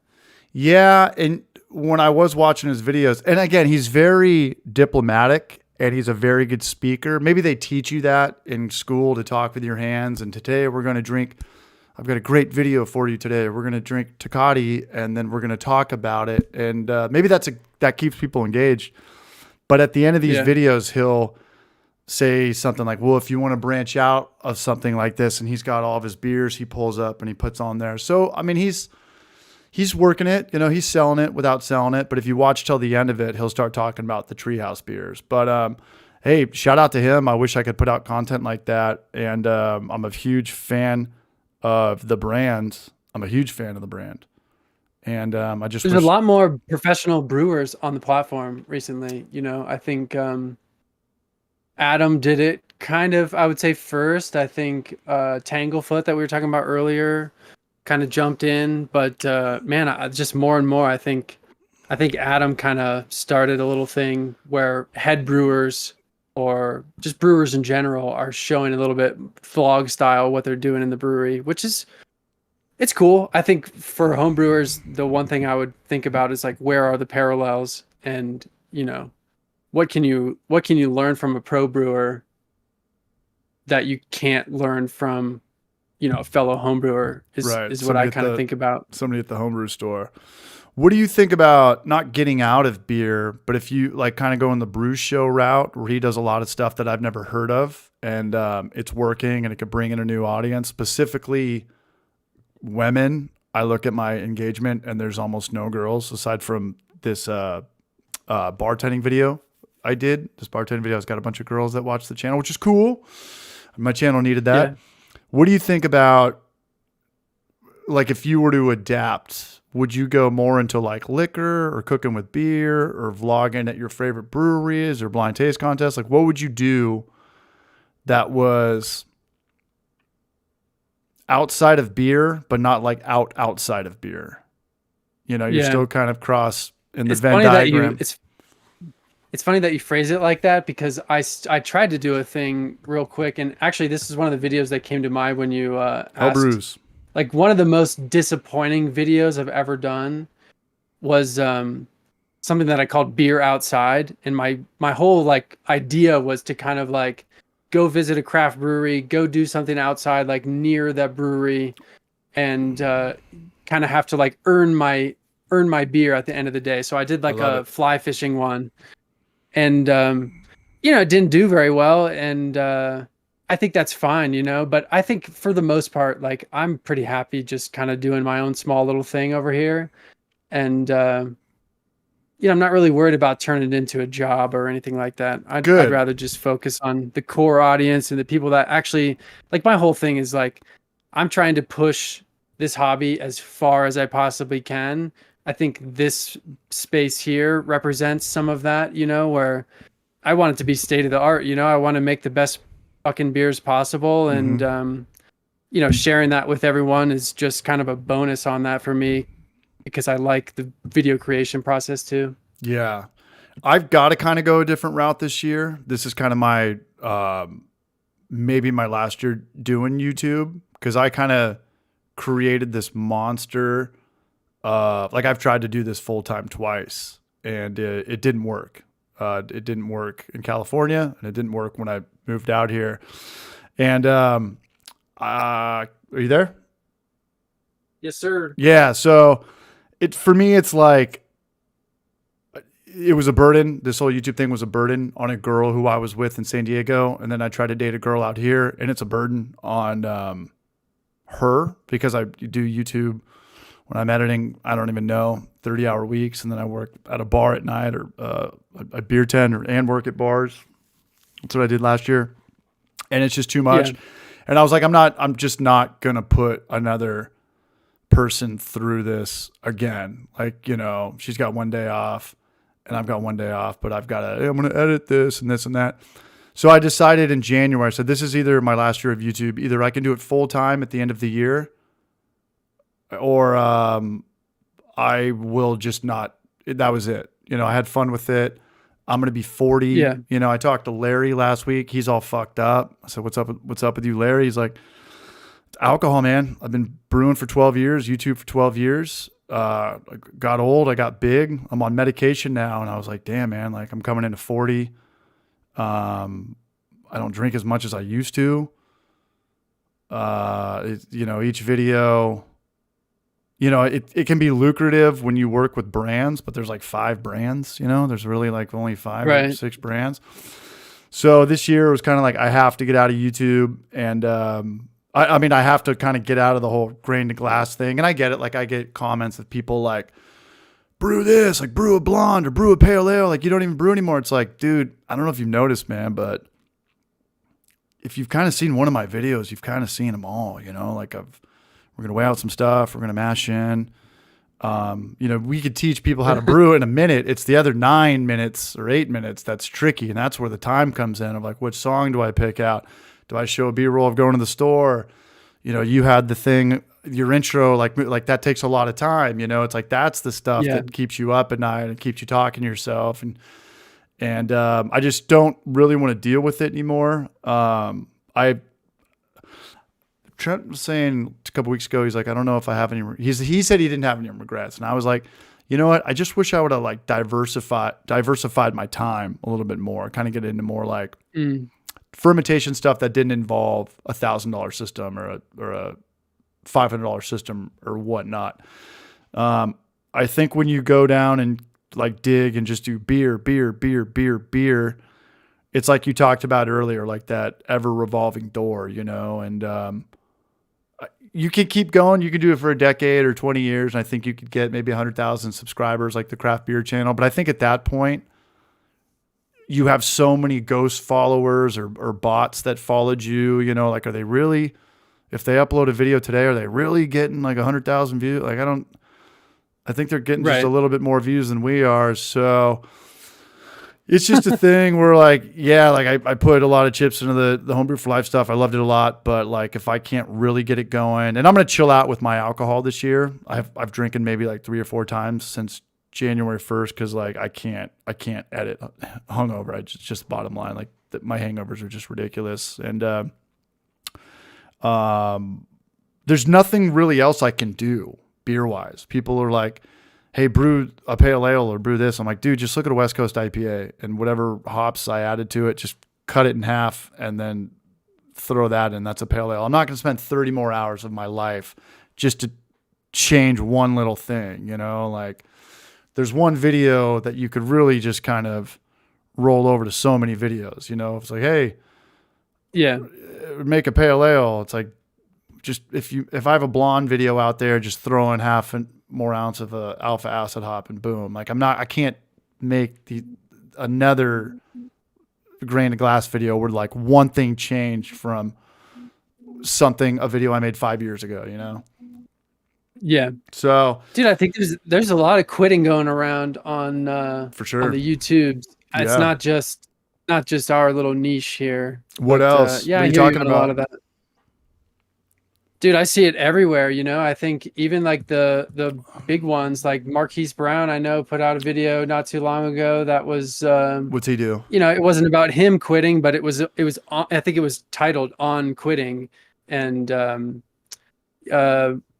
Yeah. And when I was watching his videos, and again, he's very diplomatic and he's a very good speaker. Maybe they teach you that in school to talk with your hands. And today we're going to drink. I've got a great video for you today. We're going to drink Tecate and then we're going to talk about it. And maybe that keeps people engaged. But at the end of these videos, he'll say something like, well, if you want to branch out of something like this, and he's got all of his beers, he pulls up and he puts on there. So, I mean, he's working it, you know, he's selling it without selling it. But if you watch till the end of it, he'll start talking about the Treehouse beers. But, hey, shout out to him. I wish I could put out content like that. And, I'm a huge fan of the brand. I'm a huge fan of the brand. And, there's a lot more professional brewers on the platform recently. You know, I think, Adam did it kind of, I would say first. I think Tanglefoot that we were talking about earlier kind of jumped in, but man, just more and more, I think Adam kind of started a little thing where head brewers or just brewers in general are showing a little bit vlog style what they're doing in the brewery, which is, it's cool. I think for home brewers, the one thing I would think about is like, where are the parallels? And, you know, what can you learn from a pro brewer that you can't learn from, you know, a fellow home brewer is what I kind of think about. Somebody at the homebrew store. What do you think about not getting out of beer, but if you like kind of go in the brew show route where he does a lot of stuff that I've never heard of and it's working and it could bring in a new audience, specifically women. I look at my engagement and there's almost no girls aside from this bartending video I did. This bartending video has got a bunch of girls that watch the channel, which is cool. My channel needed that. Yeah. What do you think about, like, if you were to adapt, would you go more into like liquor or cooking with beer or vlogging at your favorite breweries or blind taste contests? Like, what would you do that was outside of beer, but not like outside of beer? You know, you're still kind of cross in the Venn diagram. It's funny that you phrase it like that, because I tried to do a thing real quick, and actually this is one of the videos that came to mind when you asked. Brews. Like one of the most disappointing videos I've ever done was something that I called Beer Outside, and my whole like idea was to kind of like go visit a craft brewery, go do something outside, like near that brewery, and kind of have to like earn my beer at the end of the day. So I did like love a it. fly fishing one, and it didn't do very well, and I think that's fine, but I think for the most part, like I'm pretty happy just kind of doing my own small little thing over here, and I'm not really worried about turning it into a job or anything like that. I'd Good. rather just focus on the core audience and the people that actually, like, my whole thing is like I'm trying to push this hobby as far as I possibly can. I think this space here represents some of that, where I want it to be state of the art. I want to make the best fucking beers possible, and Mm-hmm. sharing that with everyone is just kind of a bonus on that for me, because I like the video creation process too. Yeah. I've got to kind of go a different route this year. This is kind of my, maybe my last year doing YouTube, because I kind of created this monster. Like I've tried to do this full time twice, and it didn't work. It didn't work in California, and it didn't work when I moved out here. And are you there? Yes, sir. Yeah. So for me, it's like it was a burden. This whole YouTube thing was a burden on a girl who I was with in San Diego, and then I tried to date a girl out here, and it's a burden on her, because I do YouTube when I'm editing. I don't even know, 30-hour weeks, and then I work at a bar at night, or a beer tent, and work at bars. That's what I did last year, and it's just too much. Yeah. And I was like, I'm just not gonna put another person through this again. Like, she's got one day off and I've got one day off, but I'm going to edit this and this and that. So I decided in January, I said, this is either my last year of YouTube. Either I can do it full time at the end of the year, or I will just not. That was it. I had fun with it. I'm going to be 40. Yeah. I talked to Larry last week. He's all fucked up. I said, what's up with you, Larry? He's like, alcohol, man. I've been brewing for 12 years, YouTube for 12 years. I got old. I got big. I'm on medication now. And I was like, damn, man, like I'm coming into 40. I don't drink as much as I used to. Each video, it can be lucrative when you work with brands, but there's like 5 brands, there's really like only 5 or Right. 6 brands. So this year it was kind of like, I have to get out of YouTube, and, I mean, I have to kind of get out of the whole grain to glass thing. And I get it. Like, I get comments of people like, brew this, like brew a blonde or brew a pale ale. Like, you don't even brew anymore. It's like, dude, I don't know if you've noticed, man, but if you've kind of seen one of my videos, you've kind of seen them all, like we're going to weigh out some stuff. We're going to mash in. We could teach people how to brew in a minute. It's the other 9 minutes or 8 minutes that's tricky. And that's where the time comes in of like, which song do I pick out? Do I show a B-roll of going to the store? You had the thing, your intro, like that takes a lot of time. It's like, that's the stuff that keeps you up at night and keeps you talking to yourself. And I just don't really want to deal with it anymore. Trent was saying a couple weeks ago, he's like, I don't know if I have any, he said he didn't have any regrets. And I was like, you know what? I just wish I would have like diversified my time a little bit more, kind of get into more like, fermentation stuff that didn't involve $1,000 system or a $500 system or whatnot. I think when you go down and like dig and just do beer, it's like you talked about earlier, like that ever revolving door, and you could keep going. You could do it for a decade or 20 years. And I think you could get maybe 100,000 subscribers like the Craft Beer Channel. But I think at that point, you have so many ghost followers or bots that followed you, like, are they really, if they upload a video today, are they really getting like 100,000 views? Like, I think they're getting just a little bit more views than we are. So it's just a thing where like, yeah, like I put a lot of chips into the Homebrew for Life stuff. I loved it a lot, but like, if I can't really get it going, and I'm going to chill out with my alcohol this year. I've drinking maybe like 3 or 4 times since January 1st, because like I can't edit hungover. It's just the bottom line. Like my hangovers are just ridiculous, and there's nothing really else I can do beer wise. People are like, hey, brew a pale ale or brew this. I'm like, dude, just look at a West Coast IPA and whatever hops I added to it, just cut it in half and then throw that in. That's a pale ale. I'm not going to spend 30 more hours of my life just to change one little thing, you know, like there's one video that you could really just kind of roll over to so many videos, you know, it's like, hey, Yeah. make a pale ale. It's like, just if I have a blonde video out there, just throw in half and more ounce of alpha acid hop and boom. Like I can't make another grain of glass video where like one thing changed from a video I made 5 years ago, you know? Yeah. So, dude, I think there's a lot of quitting going around on for sure on the YouTubes. It's Yeah. not just our little niche here. What else? Yeah, What are I you hear talking on about? a lot of that. Dude, I see it everywhere, you know. I think even like the big ones like Marquise Brown, I know, put out a video not too long ago that was What's he do? you know, it wasn't about him quitting, but it was I think it was titled On Quitting. And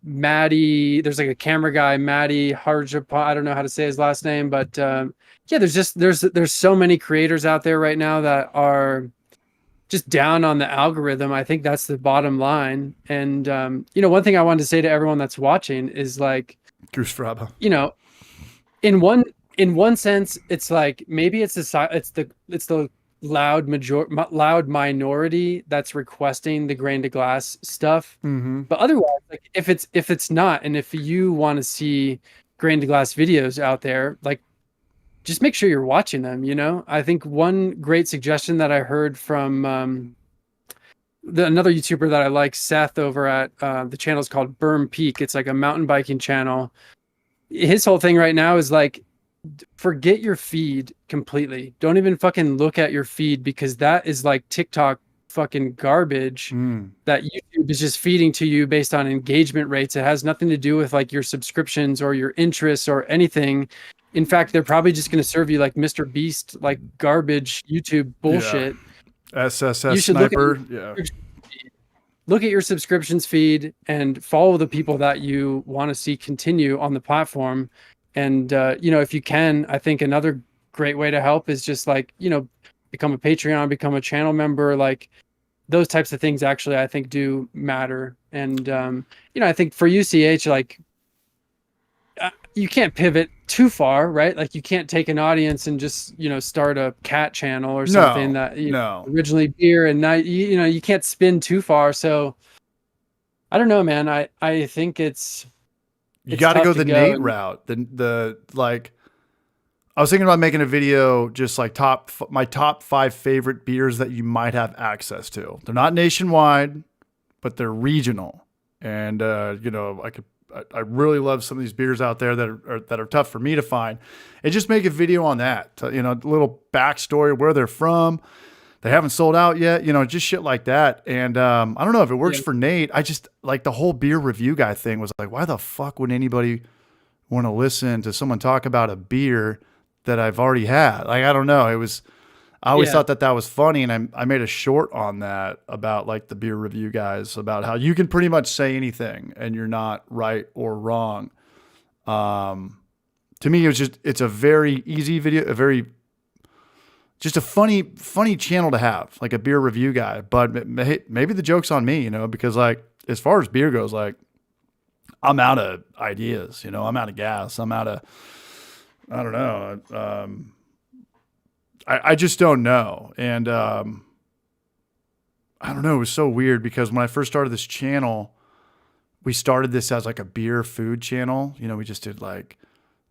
Maddie, there's like a camera guy, Maddie Harjapal, I don't know how to say his last name, but yeah, there's so many creators out there right now that are just down on the algorithm. I think that's the bottom line. And you know, one thing I wanted to say to everyone that's watching is like, Goose Fraba. you know, in one sense, it's like maybe it's the loud minority that's requesting the grain to glass stuff. Mm-hmm. But otherwise, like if it's not, and if you want to see grain to glass videos out there, like just make sure you're watching them, you know? I think one great suggestion that I heard from another YouTuber that I like, Seth, over at the channel is called Berm Peak. It's like a mountain biking channel. His whole thing right now is like, forget your feed completely. Don't even fucking look at your feed, because that is like TikTok fucking garbage that YouTube is just feeding to you based on engagement rates. It has nothing to do with like your subscriptions or your interests or anything. In fact, they're probably just going to serve you like Mr. Beast, like garbage YouTube bullshit. SSS You should Sniper. look at your subscriptions feed and follow the people that you want to see continue on the platform. And, you know, if you can, I think another great way to help is just like, you know, become a Patreon, become a channel member. Like those types of things actually, I think, do matter. And, you know, I think for UCH, like, you can't pivot too far, right? Like you can't take an audience and just, you know, start a cat channel or something originally beer, and now, you know, you can't spin too far. So I don't know, man. I think you got to go the Nate route. The like, I was thinking about making a video just like my top 5 favorite beers that you might have access to. They're not nationwide, but they're regional. And you know, I really love some of these beers out there that are tough for me to find, and just make a video on that. You know, a little backstory, where they're from. They haven't sold out yet, you know, just shit like that. And I don't know if it works for Nate. I just like the whole beer review guy thing was like, why the fuck would anybody want to listen to someone talk about a beer that I've already had? Like, I don't know. I always thought that was funny. And I made a short on that about like the beer review guys, about how you can pretty much say anything and you're not right or wrong. To me, it's a very easy video, just a funny channel to have, like a beer review guy. But maybe the joke's on me, you know, because like, as far as beer goes, like I'm out of ideas, you know, I'm out of gas. I'm out of, I don't know. I just don't know. And I don't know. It was so weird because when I first started this channel, we started this as like a beer food channel. You know, we just did like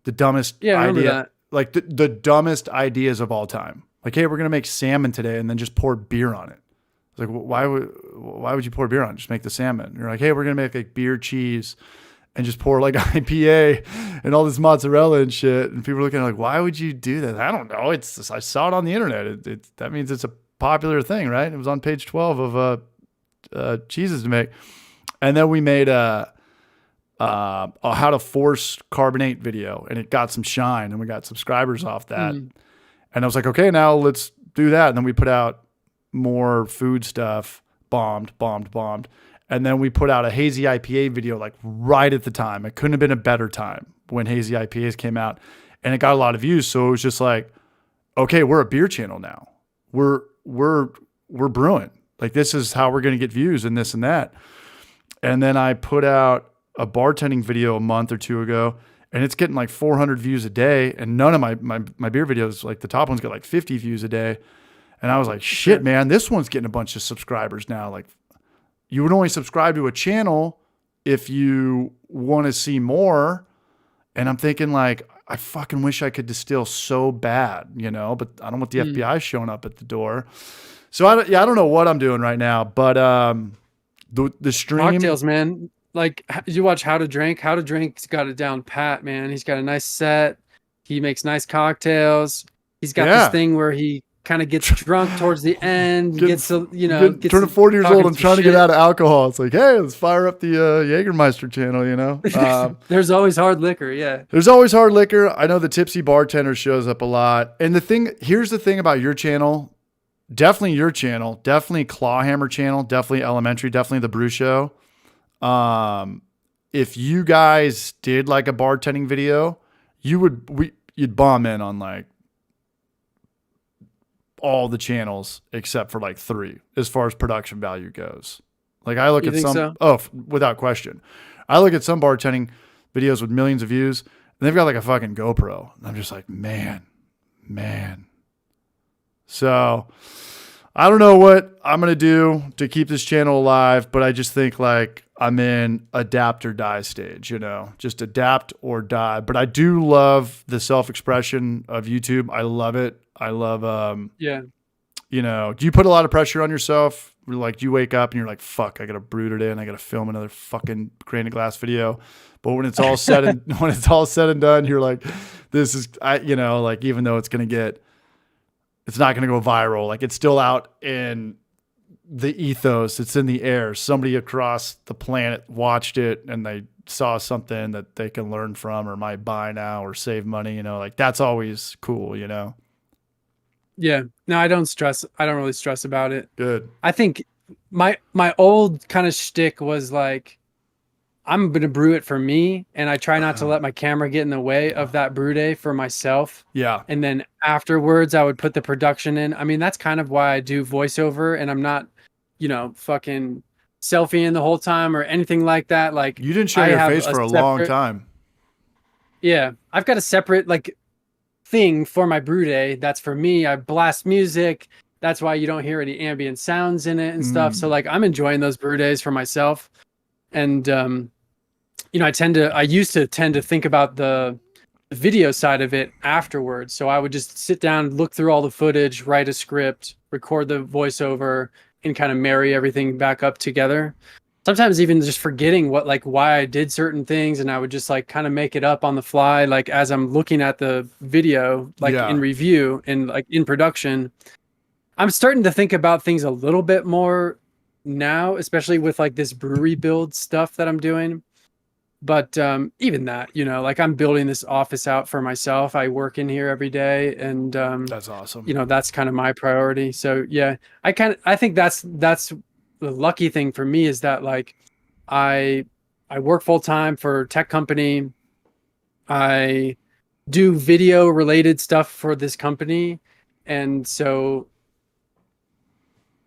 the dumbest idea, like the dumbest ideas of all time. Like, hey, we're going to make salmon today, and then just pour beer on it. It's like, why would you pour beer on it? Just make the salmon. And you're like, hey, we're going to make like beer cheese and just pour like IPA and all this mozzarella and shit. And people are looking like, why would you do that? I don't know. I saw it on the internet. That means it's a popular thing, right? It was on page 12 of cheeses to make. And then we made a how to force carbonate video, and it got some shine, and we got subscribers off that. And I was like, okay, now let's do that. And then we put out more food stuff, bombed. And then we put out a hazy IPA video like right at the time. It couldn't have been a better time when hazy IPAs came out, and it got a lot of views. So it was just like, okay, we're a beer channel now. We're we're brewing. Like, this is how we're going to get views and this and that. And then I put out a bartending video a month or two ago, and it's getting like 400 views a day. And none of my beer videos, like the top ones, got like 50 views a day. And I was like, shit, man, this one's getting a bunch of subscribers now. Like, you would only subscribe to a channel if you want to see more. And I'm thinking, like, I fucking wish I could distill so bad, you know, but I don't want the FBI showing up at the door. So I don't know what I'm doing right now, but the stream Cocktails, man. Like, did you watch How to Drink? How to Drink's got it down pat, man. He's got a nice set. He makes nice cocktails. He's got this thing where he kind of gets drunk towards the end. Gets turning 40 years old and trying to get out of alcohol. It's like, hey, let's fire up the Jägermeister channel, you know. There's always hard liquor, yeah. There's always hard liquor. I know the Tipsy Bartender shows up a lot. And here's the thing about your channel. Definitely your channel, definitely Clawhammer channel, definitely Elementary, definitely the Brew Show. If you guys did like a bartending video, you'd bomb in on like all the channels except for like 3 as far as production value goes. Like, I look at some, without question. I look at some bartending videos with millions of views, and they've got like a fucking GoPro. And I'm just like, man. So I don't know what I'm going to do to keep this channel alive, but I just think like I'm in adapt or die stage, you know, just adapt or die. But I do love the self-expression of YouTube. I love it. I love, you know, do you put a lot of pressure on yourself? Like, do you wake up and you're like, fuck, I got to brew today and I got to film another fucking grain of glass video. But when it's all said and done, you're like, this is, you know, like, even though it's not going to go viral. Like, it's still out in the ethos. It's in the air. Somebody across the planet watched it and they saw something that they can learn from or might buy now or save money, you know, like, that's always cool, you know? Yeah. No, I don't really stress about it. Good. I think my old kind of shtick was like, I'm going to brew it for me. And I try not to let my camera get in the way of that brew day for myself. Yeah. And then afterwards I would put the production in. I mean, that's kind of why I do voiceover, and I'm not, you know, fucking selfieing the whole time or anything like that. Like, you didn't show your face for a long time. Yeah. I've got a separate like thing for my brew day. That's for me. I blast music. That's why you don't hear any ambient sounds in it and stuff. So like, I'm enjoying those brew days for myself. And, you know, I used to tend to think about the video side of it afterwards. So I would just sit down, look through all the footage, write a script, record the voiceover, and kind of marry everything back up together. Sometimes even just forgetting why I did certain things, and I would just like kind of make it up on the fly, like as I'm looking at the video, like in review and like in production. I'm starting to think about things a little bit more now, especially with like this brewery build stuff that I'm doing. But even that, you know, like, I'm building this office out for myself. I work in here every day, and that's awesome. You know, that's kind of my priority. So yeah, I think that's the lucky thing for me, is that like I work full time for a tech company. I do video related stuff for this company, and so,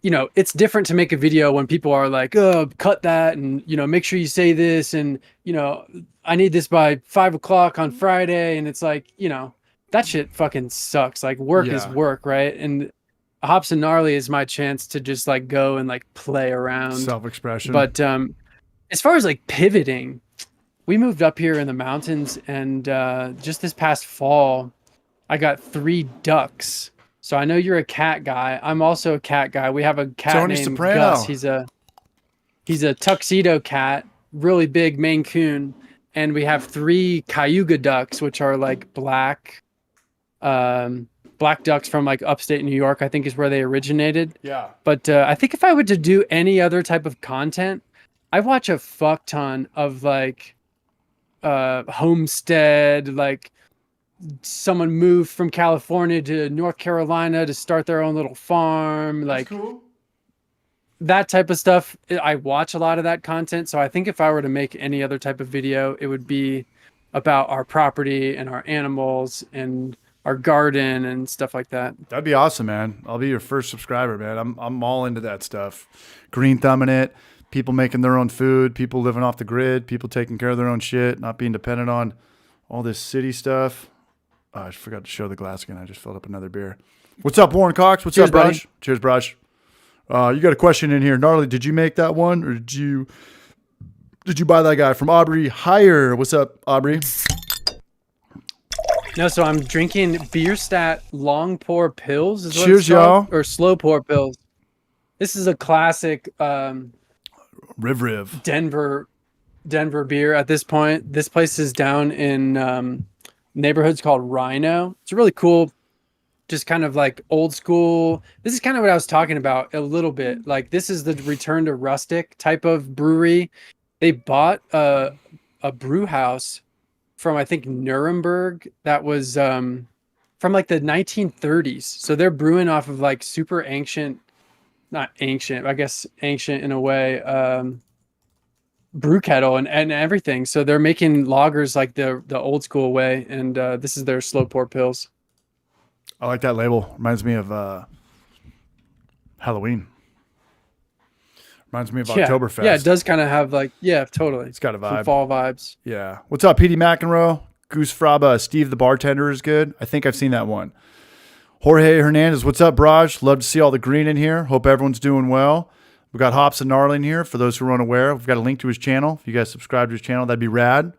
you know, it's different to make a video when people are like, oh, cut that, and, you know, make sure you say this, and, you know, I need this by 5 o'clock on Friday. And it's like, you know, that shit fucking sucks. Like, work is work, right? And Hops and Gnarly is my chance to just like go and like play around. Self-expression. But as far as like pivoting, we moved up here in the mountains, and just this past fall, I got 3 ducks. So I know you're a cat guy. I'm also a cat guy. We have a cat Tony named Soprano. Gus. He's a tuxedo cat, really big Maine Coon. And we have 3 Cayuga ducks, which are like black ducks from like upstate New York, I think is where they originated. Yeah. But I think if I were to do any other type of content, I watch a fuck ton of like homestead, like someone moved from California to North Carolina to start their own little farm. Like, that's cool. That type of stuff. I watch a lot of that content. So I think if I were to make any other type of video, it would be about our property and our animals and our garden and stuff like that. That'd be awesome, man. I'll be your first subscriber, man. I'm all into that stuff. Green thumbing it, people making their own food, people living off the grid, people taking care of their own shit, not being dependent on all this city stuff. Oh, I forgot to show the glass again. I just filled up another beer. What's up, Warren Cox? What's Cheers, up, Brush? buddy. Cheers, Brush. You got a question in here. Gnarly, did you make that one or did you buy that guy from Aubrey Hire? What's up, Aubrey? No, so I'm drinking Bierstadt long pour pills. Is what Cheers, it's called, y'all. or slow pour pills. This is a classic Riv. Denver beer at this point. This place is down in neighborhoods called Rhino. It's really cool, just kind of like old school. This is kind of what I was talking about a little bit. Like this is the return to rustic type of brewery. They bought a brew house from I think Nuremberg that was from like the 1930s. So they're brewing off of like super ancient, not ancient, I guess ancient in a way, brew kettle and everything. So they're making lagers like the old school way, and this is their slow pour pills. I like that label. Reminds me of Halloween. Reminds me of Oktoberfest. Yeah, it does kind of have like, yeah, totally. It's got a Some vibe. fall vibes. Yeah. What's up, Petey McEnroe? Goose Fraba, Steve the bartender is good. I think I've seen that one. Jorge Hernandez, what's up, Braj? Love to see all the green in here. Hope everyone's doing well. We got Hops and Gnarly in here. For those who are unaware, we've got a link to his channel. If you guys subscribe to his channel, that'd be rad.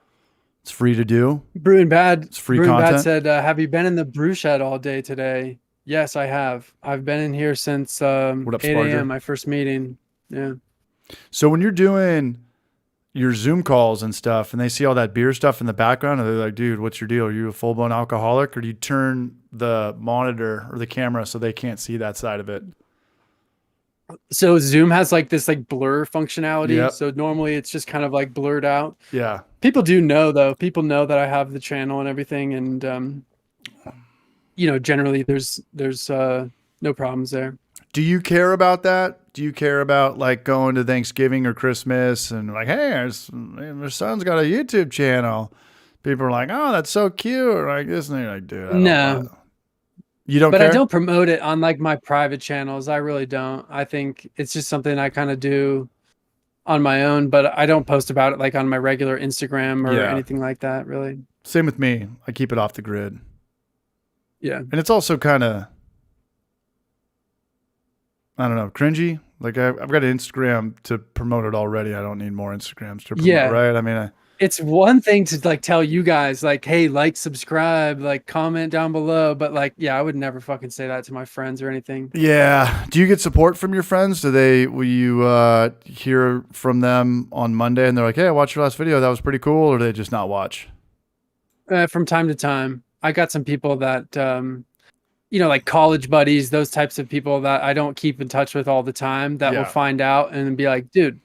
It's free to do. Brewing Bad. It's free Brewing content. Bad said, "Have you been in the brew shed all day today?" Yes, I have. I've been in here since What up, 8 Sparger? a.m. My first meeting. Yeah. So when you're doing your Zoom calls and stuff and they see all that beer stuff in the background and they're like, dude, what's your deal? Are you a full-blown alcoholic, or do you turn the monitor or the camera so they can't see that side of it? So Zoom has like this like blur functionality. Yep. So normally it's just kind of like blurred out. Yeah. People do know though. People know that I have the channel and everything, and generally there's no problems there. Do you care about that? Do you care about like going to Thanksgiving or Christmas and like, hey, my son's got a YouTube channel. People are like, oh, that's so cute. Or like this, and you're like, dude, I don't No. know. You don't But care? I don't promote it on like my private channels. I really don't. I think it's just something I kind of do on my own, but I don't post about it like on my regular Instagram or Yeah. anything like that, really. Same with me. I keep it off the grid. Yeah. And it's also kind of, I don't know, cringy. Like I've got an Instagram to promote it already. I don't need more Instagrams to promote, Yeah. right? I mean, It's one thing to like tell you guys like, hey, like, subscribe, like comment down below. But like, yeah, I would never fucking say that to my friends or anything. yeah. Do you get support from your friends? Will you hear from them on Monday and they're like, hey, I watched your last video. That was pretty cool. Or do they just not watch? From time to time, I got some people that, like college buddies, those types of people that I don't keep in touch with all the time that Yeah. will find out and be like, dude,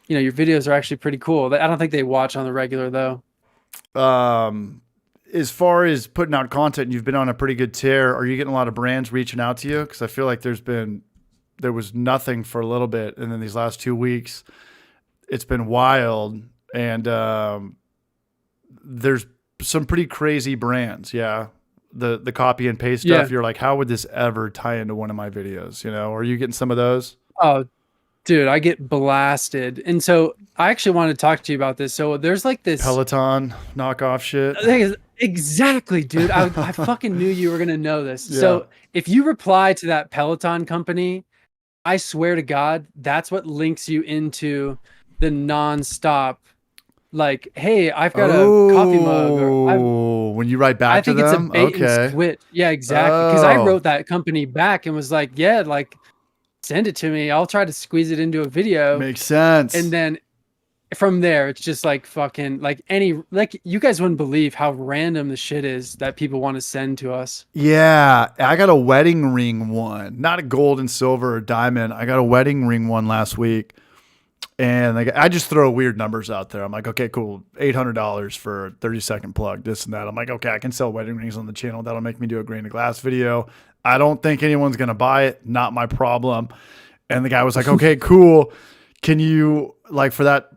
your videos are actually pretty cool. I don't think they watch on the regular though. As far as putting out content, you've been on a pretty good tear. Are you getting a lot of brands reaching out to you? Because I feel like there was nothing for a little bit, and then these last 2 weeks, it's been wild. And there's some pretty crazy brands. Yeah, the copy and paste stuff. Yeah. You're like, how would this ever tie into one of my videos? Are you getting some of those? Oh, dude, I get blasted. And so I actually wanted to talk to you about this. So there's like this Peloton knockoff shit. Exactly, dude. I fucking knew you were going to know this. Yeah. So if you reply to that Peloton company, I swear to God, that's what links you into the nonstop. Like, hey, I've got a coffee mug. Or When you write back I think to it's a them, bait okay. and switch. Yeah, exactly. Because I Oh. wrote that company back and was like, yeah, like send it to me. I'll try to squeeze it into a video. Makes sense. And then from there, it's just like fucking like you guys wouldn't believe how random the shit is that people want to send to us. Yeah, I got a wedding ring one, not a gold and silver or diamond. I got a wedding ring one last week, and like I just throw weird numbers out there. I'm like, okay, cool, $800 for a 30-second plug, this and that. I'm like, okay, I can sell wedding rings on the channel. That'll make me do a grain of glass video. I don't think anyone's gonna buy it. Not my problem. And the guy was like, okay, cool. Can you, like, for that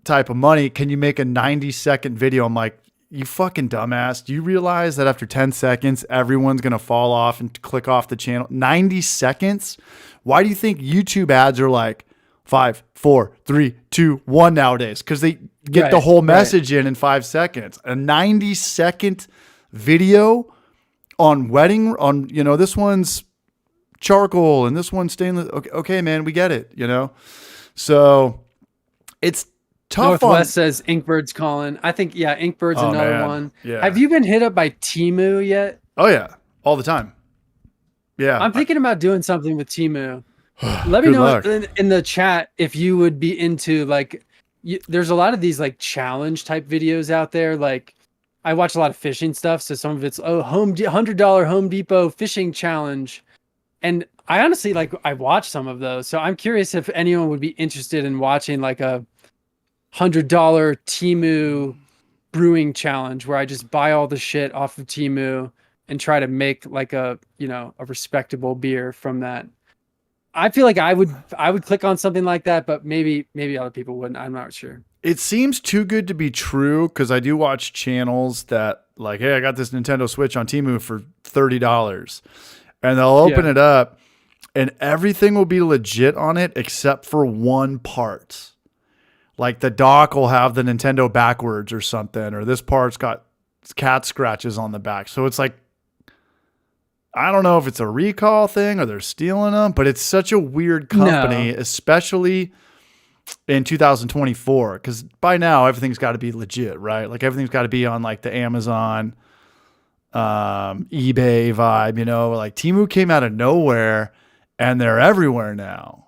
type of money, can you make a 90-second video? I'm like, you fucking dumbass. Do you realize that after 10 seconds, everyone's going to fall off and click off the channel? 90 seconds? Why do you think YouTube ads are like 5, 4, 3, 2, 1 nowadays? Because they get the whole message in 5 seconds. A 90-second video on wedding, on, you know, this one's charcoal and this one's stainless. Okay, man, we get it, you know? So it's tough. Northwest says Inkbird's calling. I think, yeah, Inkbird's another one. Yeah. Have you been hit up by Temu yet? Oh yeah, all the time. Yeah, I'm thinking about doing something with Temu. Let me know in the chat if you would be into, like, there's a lot of these like challenge type videos out there. Like, I watch a lot of fishing stuff, so some of it's $100 Home Depot fishing challenge, and I honestly I watch some of those. So I'm curious if anyone would be interested in watching like a $100 Temu brewing challenge where I just buy all the shit off of Temu and try to make like a, you know, a respectable beer from that. I feel like I would click on something like that, but maybe other people wouldn't. I'm not sure. It seems too good to be true, because I do watch channels that like, hey, I got this Nintendo Switch on Temu for $30, and they'll open it up and everything will be legit on it except for one part. Like the dock will have the Nintendo backwards or something, or this part's got cat scratches on the back. So it's like, I don't know if it's a recall thing or they're stealing them, but it's such a weird company, especially in 2024, because by now everything's got to be legit, right? Like everything's got to be on like the Amazon, eBay vibe, you know, like Temu came out of nowhere and they're everywhere now.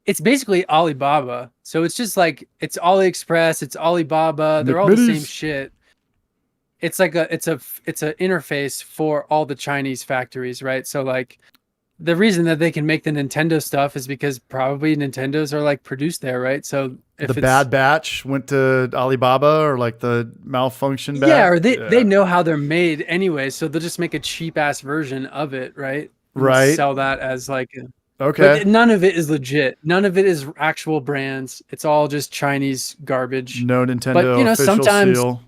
It's basically Alibaba. So it's just like, it's AliExpress, it's Alibaba. They're all the same shit. It's like it's an interface for all the Chinese factories, right? So like the reason that they can make the Nintendo stuff is because probably Nintendos are like produced there, right? So if the bad batch went to Alibaba, or like the malfunction batch. Yeah, or they know how they're made anyway, so they'll just make a cheap ass version of it, right? And sell that as like okay. But none of it is legit. None of it is actual brands. It's all just Chinese garbage. No Nintendo but, you know, official seal.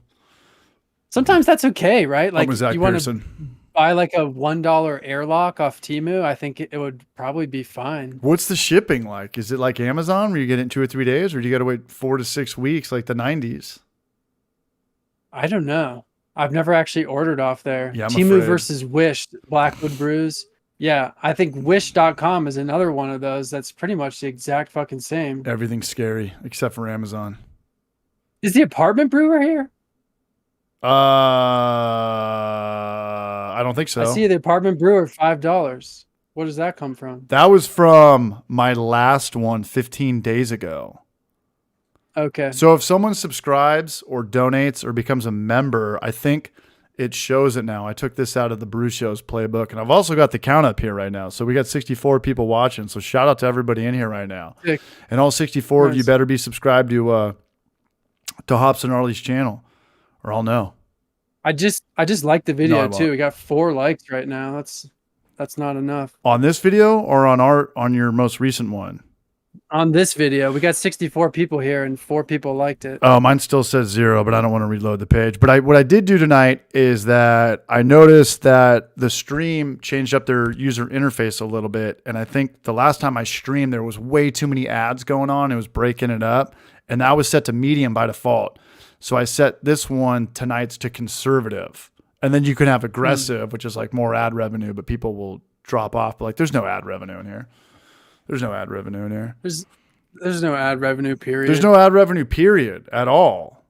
Sometimes that's okay, right? Like Zach you want to Pearson. buy like a $1 airlock off Temu, I think it would probably be fine. What's the shipping like? Is it like Amazon where you get it in 2 or 3 days, or do you got to wait 4 to 6 weeks like the 90s? I don't know. I've never actually ordered off there. Yeah, Temu versus Wish, Blackwood Brews. Yeah, I think Wish.com is another one of those that's pretty much the exact fucking same. Everything's scary except for Amazon. Is the Apartment Brewer here? I don't think so. I see the Apartment Brewer $5. Where does that come from? That was from my last one 15 days ago. Okay. So if someone subscribes or donates or becomes a member, I think it shows it now. I took this out of the Brew Show's playbook, and I've also got the count up here right now. So we got 64 people watching. So shout out to everybody in here right now. Sick. And all 64 of you better be subscribed to Hops and Arlie's channel, or I'll know. I just liked the video too. We got 4 likes right now. That's not enough. On this video or on your most recent one? On this video, we got 64 people here and 4 people liked it. Oh, mine still says 0, but I don't want to reload the page. But what I did do tonight is that I noticed that the stream changed up their user interface a little bit. And I think the last time I streamed, there was way too many ads going on. It was breaking it up. And that was set to medium by default. So I set this one tonight's to conservative. And then you can have aggressive, which is like more ad revenue, but people will drop off. But like, there's no ad revenue in here. There's no ad revenue in here. There's no ad revenue, period. There's no ad revenue, period, at all.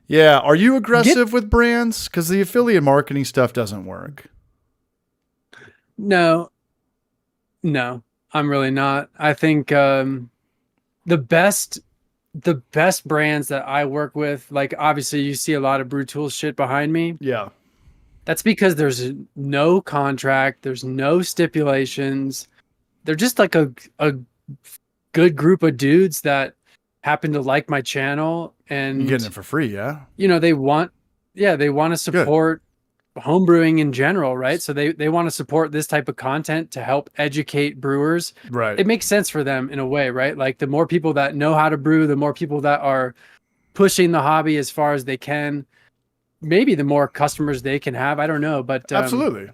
Yeah. Are you aggressive with brands? Because the affiliate marketing stuff doesn't work. No, I'm really not. I think the best brands that I work with, like obviously you see a lot of Brew Tools shit behind me. Yeah. That's because there's no contract, there's no stipulations. They're just like a good group of dudes that happen to like my channel, and you're getting it for free, yeah. You know, they want to support homebrewing in general, right? So they want to support this type of content to help educate brewers. Right. It makes sense for them in a way, right? Like the more people that know how to brew, the more people that are pushing the hobby as far as they can. Maybe the more customers they can have, I don't know, but Absolutely.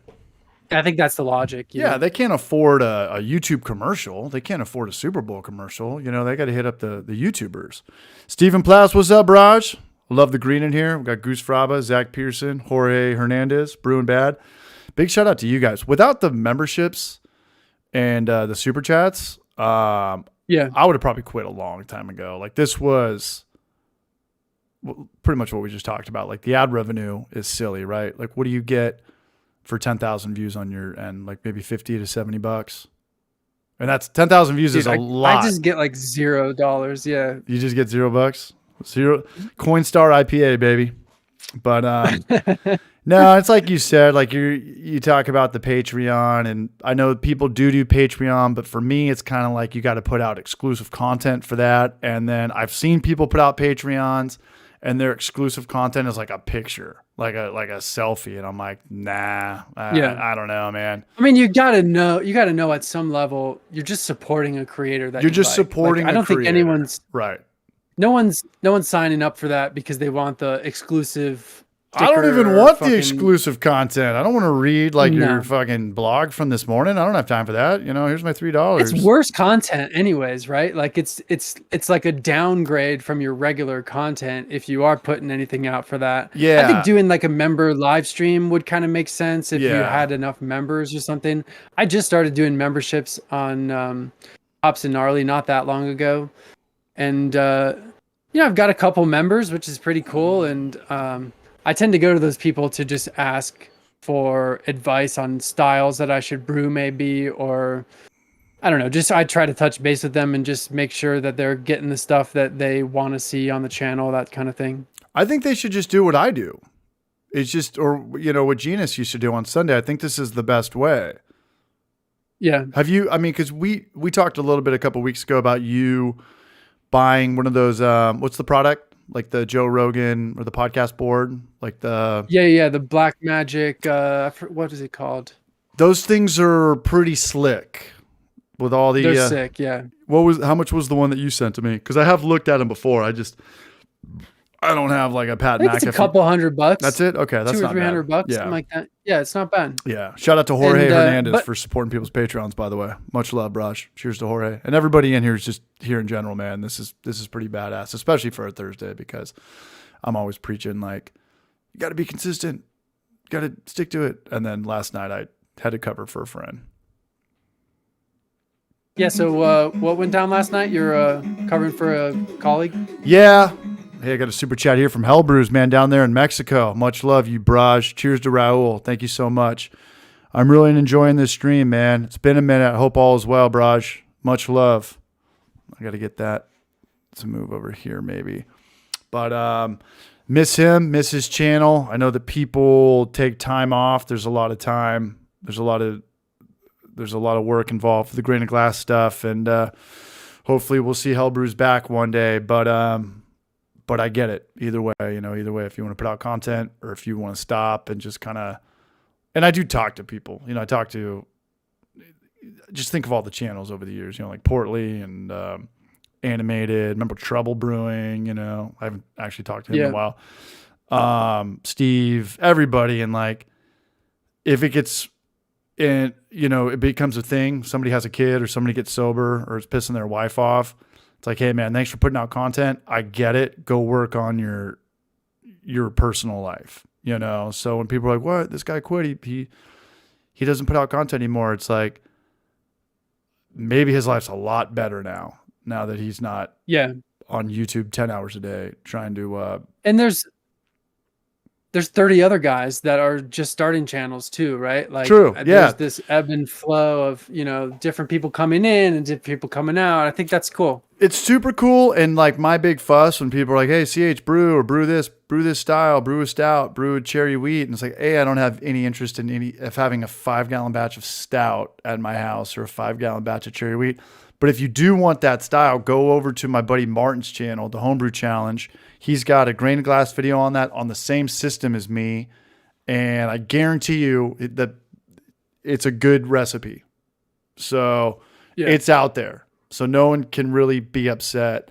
I think that's the logic. You Yeah, know? they can't afford a YouTube commercial. They can't afford a Super Bowl commercial. You know, they got to hit up the YouTubers. Stephen Plas, what's up, Raj? Love the green in here. We got Goose Fraba, Zach Pearson, Jorge Hernandez, Brewing Bad. Big shout out to you guys. Without the memberships and the super chats, Yeah. I would have probably quit a long time ago. Like this was pretty much what we just talked about. Like the ad revenue is silly, right? Like what do you get for 10,000 views on your end? Like maybe 50 to $70. And that's 10,000 views is a lot. I just get like $0. Yeah. You just get $0. Zero Coinstar IPA, baby. But no, it's like you said, like you talk about the Patreon, and I know people do Patreon, but for me, it's kind of like you got to put out exclusive content for that. And then I've seen people put out Patreons, and their exclusive content is like a picture, like a selfie, and I'm like, nah, I don't know, man. I mean, you gotta know at some level, you're just supporting a creator that You're just like. supporting. I don't think anyone's right. No one's signing up for that because they want the exclusive. I don't even want the exclusive content. I don't want to read like your fucking blog from this morning. I don't have time for that. You know, here's my $3. It's worse content anyways, right? Like it's like a downgrade from your regular content if you are putting anything out for that. Yeah. I think doing like a member live stream would kind of make sense if you Yeah. had enough members or something. I just started doing memberships on Hops and Gnarly not that long ago. And you know, I've got a couple members, which is pretty cool. And I tend to go to those people to just ask for advice on styles that I should brew maybe, or I don't know, just I try to touch base with them and just make sure that they're getting the stuff that they want to see on the channel, that kind of thing. I think they should just do what I do. It's just, or, you know, what Genus used to do on Sunday. I think this is the best way. Yeah. Have you, I mean, because we talked a little bit a couple weeks ago about you buying one of those, what's the product? Like the Joe Rogan or the podcast board, like the the Black Magic. What is it called? Those things are pretty slick with all the. They're sick. Yeah. How much was the one that you sent to me? Because I have looked at them before. I don't have like a Pat I think McAfee. it's a couple $100. That's it. Okay, that's $200 not or $300, bad. something like that. Yeah, it's not bad. Yeah. Shout out to Jorge And, Hernandez for supporting people's Patreons, by the way. Much love, Raj. Cheers to Jorge. And everybody in here is just here in general, man. This is pretty badass, especially for a Thursday, because I'm always preaching like, you got to be consistent. You got to stick to it. And then last night I had to cover for a friend. Yeah, so what went down last night? You're covering for a colleague? Yeah. Hey, I got a super chat here from Hell Brews, man, down there in Mexico. Much love, you Braj. Cheers to Raul. Thank you so much. I'm really enjoying this stream, man. It's been a minute. I hope all is well, Braj. Much love. I got to get that to move over here, maybe. But miss him, miss his channel. I know that people take time off. There's a lot of time. There's a lot of work involved for the Grain of Glass stuff, and hopefully we'll see Hell Brews back one day. But I get it. Either way, if you want to put out content or if you want to stop and just kind of, and I do talk to people, just think of all the channels over the years, like Portly and Animated, remember Trouble Brewing, I haven't actually talked to him in a while. Steve, everybody. And like, if it gets in, it becomes a thing, somebody has a kid or somebody gets sober or is pissing their wife off. It's like, hey man, thanks for putting out content. I get it. Go work on your personal life, So when people are like, what, this guy quit, he doesn't put out content anymore. It's like, maybe his life's a lot better now that he's not on YouTube 10 hours a day trying to, and there's 30 other guys that are just starting channels too, right? Like, true. Yeah. There's this ebb and flow of, different people coming in and different people coming out. I think that's cool. It's super cool. And like my big fuss when people are like, hey, CH brew or brew this style, brew a stout, brew a cherry wheat. And it's like, I don't have any interest in having a 5-gallon batch of stout at my house or a 5-gallon batch of cherry wheat. But if you do want that style, go over to my buddy Martin's channel, the Homebrew Challenge. He's got a Grain of Glass video on that on the same system as me. And I guarantee you that it's a good recipe. So it's out there. So no one can really be upset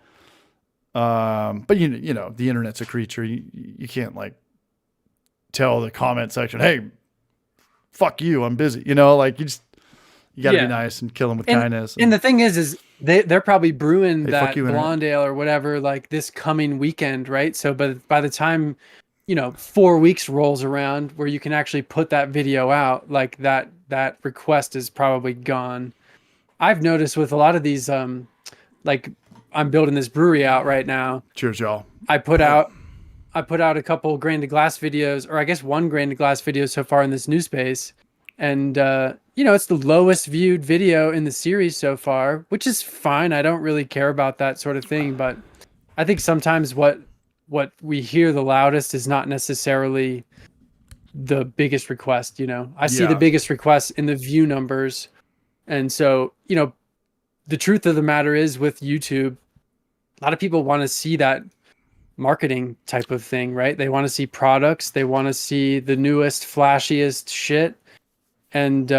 But you know, the internet's a creature. You can't like tell the comment section, hey, fuck you, I'm busy. You know, like you got to be nice and kill them with kindness. And the thing is they're probably brewing Hey, that fuck you, internet. blonde ale or whatever like this coming weekend, right? So, but by the time 4 weeks rolls around where you can actually put that video out, like that request is probably gone. I've noticed with a lot of these, like I'm building this brewery out right now. Cheers, y'all. I put out a couple grain to glass videos, or I guess one grain to glass video so far in this new space. And, it's the lowest viewed video in the series so far, which is fine. I don't really care about that sort of thing. But I think sometimes what we hear the loudest is not necessarily the biggest request. I see the biggest requests in the view numbers. And so, the truth of the matter is with YouTube, a lot of people want to see that marketing type of thing, right? They want to see products. They want to see the newest, flashiest shit. And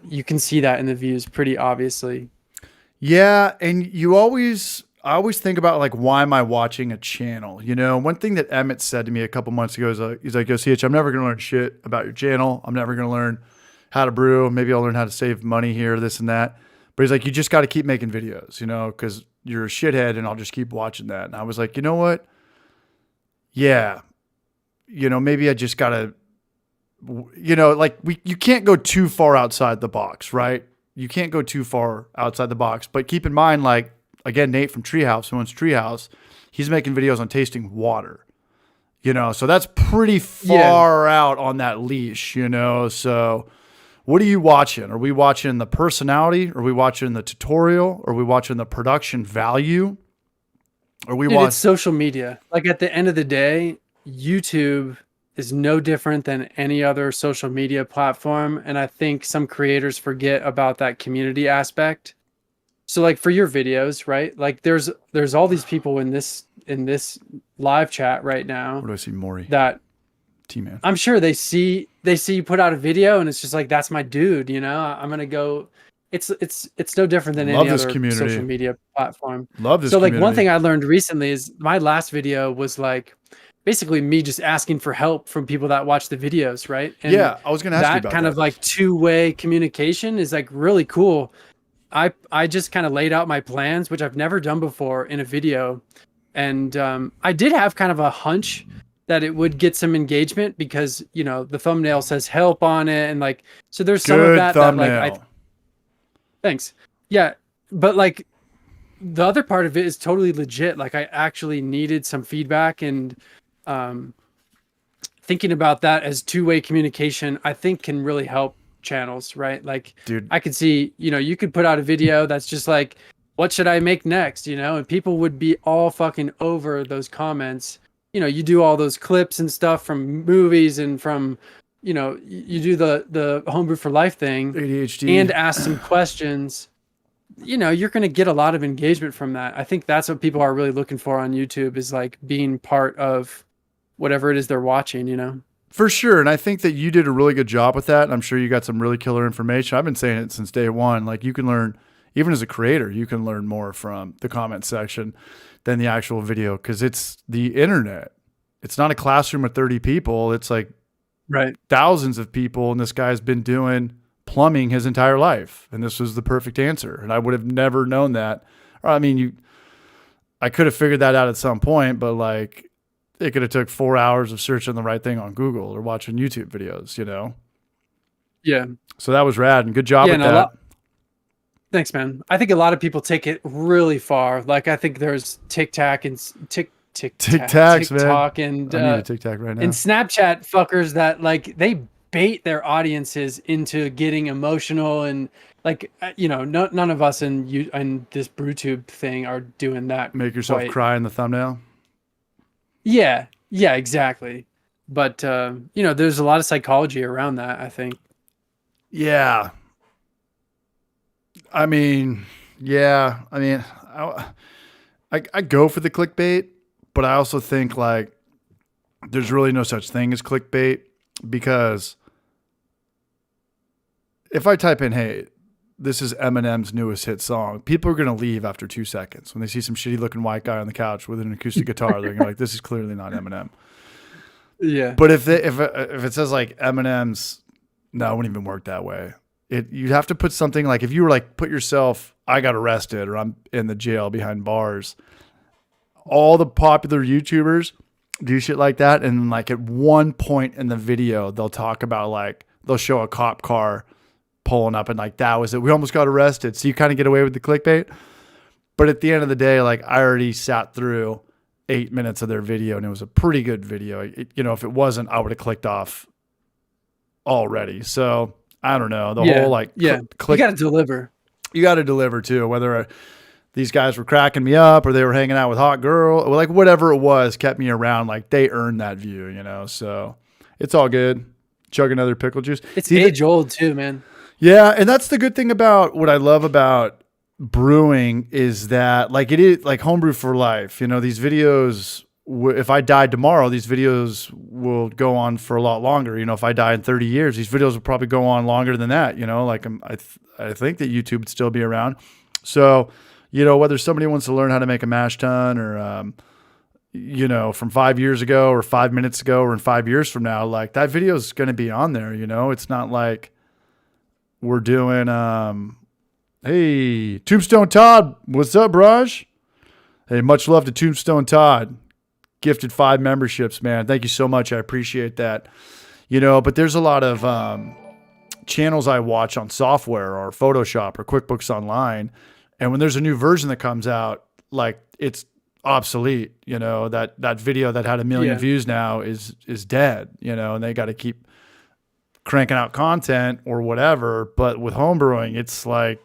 you can see that in the views pretty obviously. Yeah. And I always think about like, why am I watching a channel? One thing that Emmett said to me a couple months ago is he's like, yo, CH, I'm never going to learn shit about your channel. I'm never going to learn how to brew. Maybe I'll learn how to save money here, this and that. But he's like, you just got to keep making videos, because you're a shithead and I'll just keep watching that. And I was like, you know what? Yeah. Maybe I just got to, like you can't go too far outside the box, right? You can't go too far outside the box, but keep in mind, like, again, Nate from Treehouse, who owns Treehouse, he's making videos on tasting water, so that's pretty far out on that leash, so what are you watching? Are we watching the personality? Are we watching the tutorial? Are we watching the production value? It's social media. Like at the end of the day, YouTube is no different than any other social media platform. And I think some creators forget about that community aspect. So like for your videos, right? Like there's all these people in this live chat right now. Where do I see Maury? That T-Man. I'm sure they see you put out a video and it's just like, that's my dude, I'm going to go. It's no different than any other social media platform. Love this. So like one thing I learned recently is my last video was like basically me just asking for help from people that watch the videos, right? And yeah, I was going to ask you about that. That kind of like two-way communication is like really cool. I just kind of laid out my plans, which I've never done before in a video. And I did have kind of a hunch that it would get some engagement because, the thumbnail says help on it. And like, so there's some of that thumbnail. That like, thanks. Yeah. But like the other part of it is totally legit. Like I actually needed some feedback and thinking about that as two-way communication, I think can really help channels, right? Like, dude, I could see, you could put out a video that's just like, what should I make next? And people would be all fucking over those comments. You do all those clips and stuff from movies and from, you do the Homebrew for Life thing, ADHD, and ask some questions. You're going to get a lot of engagement from that. I think that's what people are really looking for on YouTube is like being part of whatever it is they're watching, For sure. And I think that you did a really good job with that. I'm sure you got some really killer information. I've been saying it since day one. Like you can learn, even as a creator, you can learn more from the comment section than the actual video because it's the internet. It's not a classroom of 30 people. It's like thousands of people. And this guy's been doing plumbing his entire life. And this was the perfect answer. And I would have never known that. Or, I mean, I could have figured that out at some point, but like it could have took 4 hours of searching the right thing on Google or watching YouTube videos, Yeah. So that was rad and good job with that. Thanks, man. I think a lot of people take it really far. Like I think there's TikTok and TikToks, TikTok man. and I need a TikTok right now. And Snapchat fuckers that like they bait their audiences into getting emotional and like none of us in this BrewTube thing are doing that. Make yourself cry in the thumbnail. Yeah, exactly. But there's a lot of psychology around that, I think. Yeah. I go for the clickbait, but I also think like there's really no such thing as clickbait because if I type in, hey, this is Eminem's newest hit song. People are going to leave after 2 seconds when they see some shitty looking white guy on the couch with an acoustic guitar. They're going to be like, this is clearly not Eminem. Yeah. But if it says like Eminem's, no, it wouldn't even work that way. You'd have to put something like, if you were like, put yourself, I got arrested or I'm in the jail behind bars. All the popular YouTubers do shit like that. And like at one point in the video, they'll talk about like, they'll show a cop car pulling up and like, that was it. We almost got arrested. So you kind of get away with the clickbait. But at the end of the day, like I already sat through 8 minutes of their video and it was a pretty good video. If it wasn't, I would have clicked off already. So I don't know. The whole like, click. You got to deliver. You got to deliver too. Whether these guys were cracking me up or they were hanging out with hot girl, like whatever it was kept me around. Like they earned that view, so it's all good. Chug another pickle juice. It's age old too, man. Yeah. And that's the good thing about what I love about brewing is that like it is like homebrew for life. These videos, if I died tomorrow, these videos will go on for a lot longer. If I die in 30 years, these videos will probably go on longer than that. Like I think that YouTube would still be around. So, whether somebody wants to learn how to make a mash tun or, from 5 years ago or 5 minutes ago or in 5 years from now, like that video is going to be on there. It's not like we're doing, hey, Tombstone Todd, what's up, Raj? Hey, much love to Tombstone Todd. Gifted 5 memberships, man. Thank you so much. I appreciate that. But there's a lot of channels I watch on software or Photoshop or QuickBooks Online. And when there's a new version that comes out, like it's obsolete, that video that had 1 million views now is dead, and they got to keep cranking out content or whatever. But with homebrewing, it's like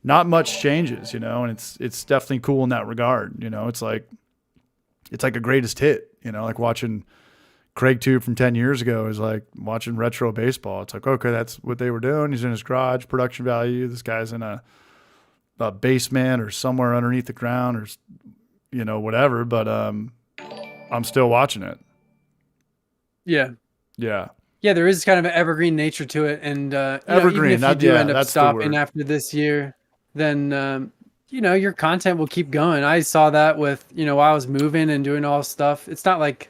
not much changes, and it's definitely cool in that regard. It's like a greatest hit, like watching Craig Tube from 10 years ago is like watching retro baseball. It's like, okay, that's what they were doing. He's in his garage, production value. This guy's in a basement or somewhere underneath the ground or, whatever. But I'm still watching it. Yeah. Yeah. Yeah, there is kind of an evergreen nature to it. And evergreen, even if you do end up stopping after this year, then your content will keep going. I saw that with, while I was moving and doing all stuff. It's not like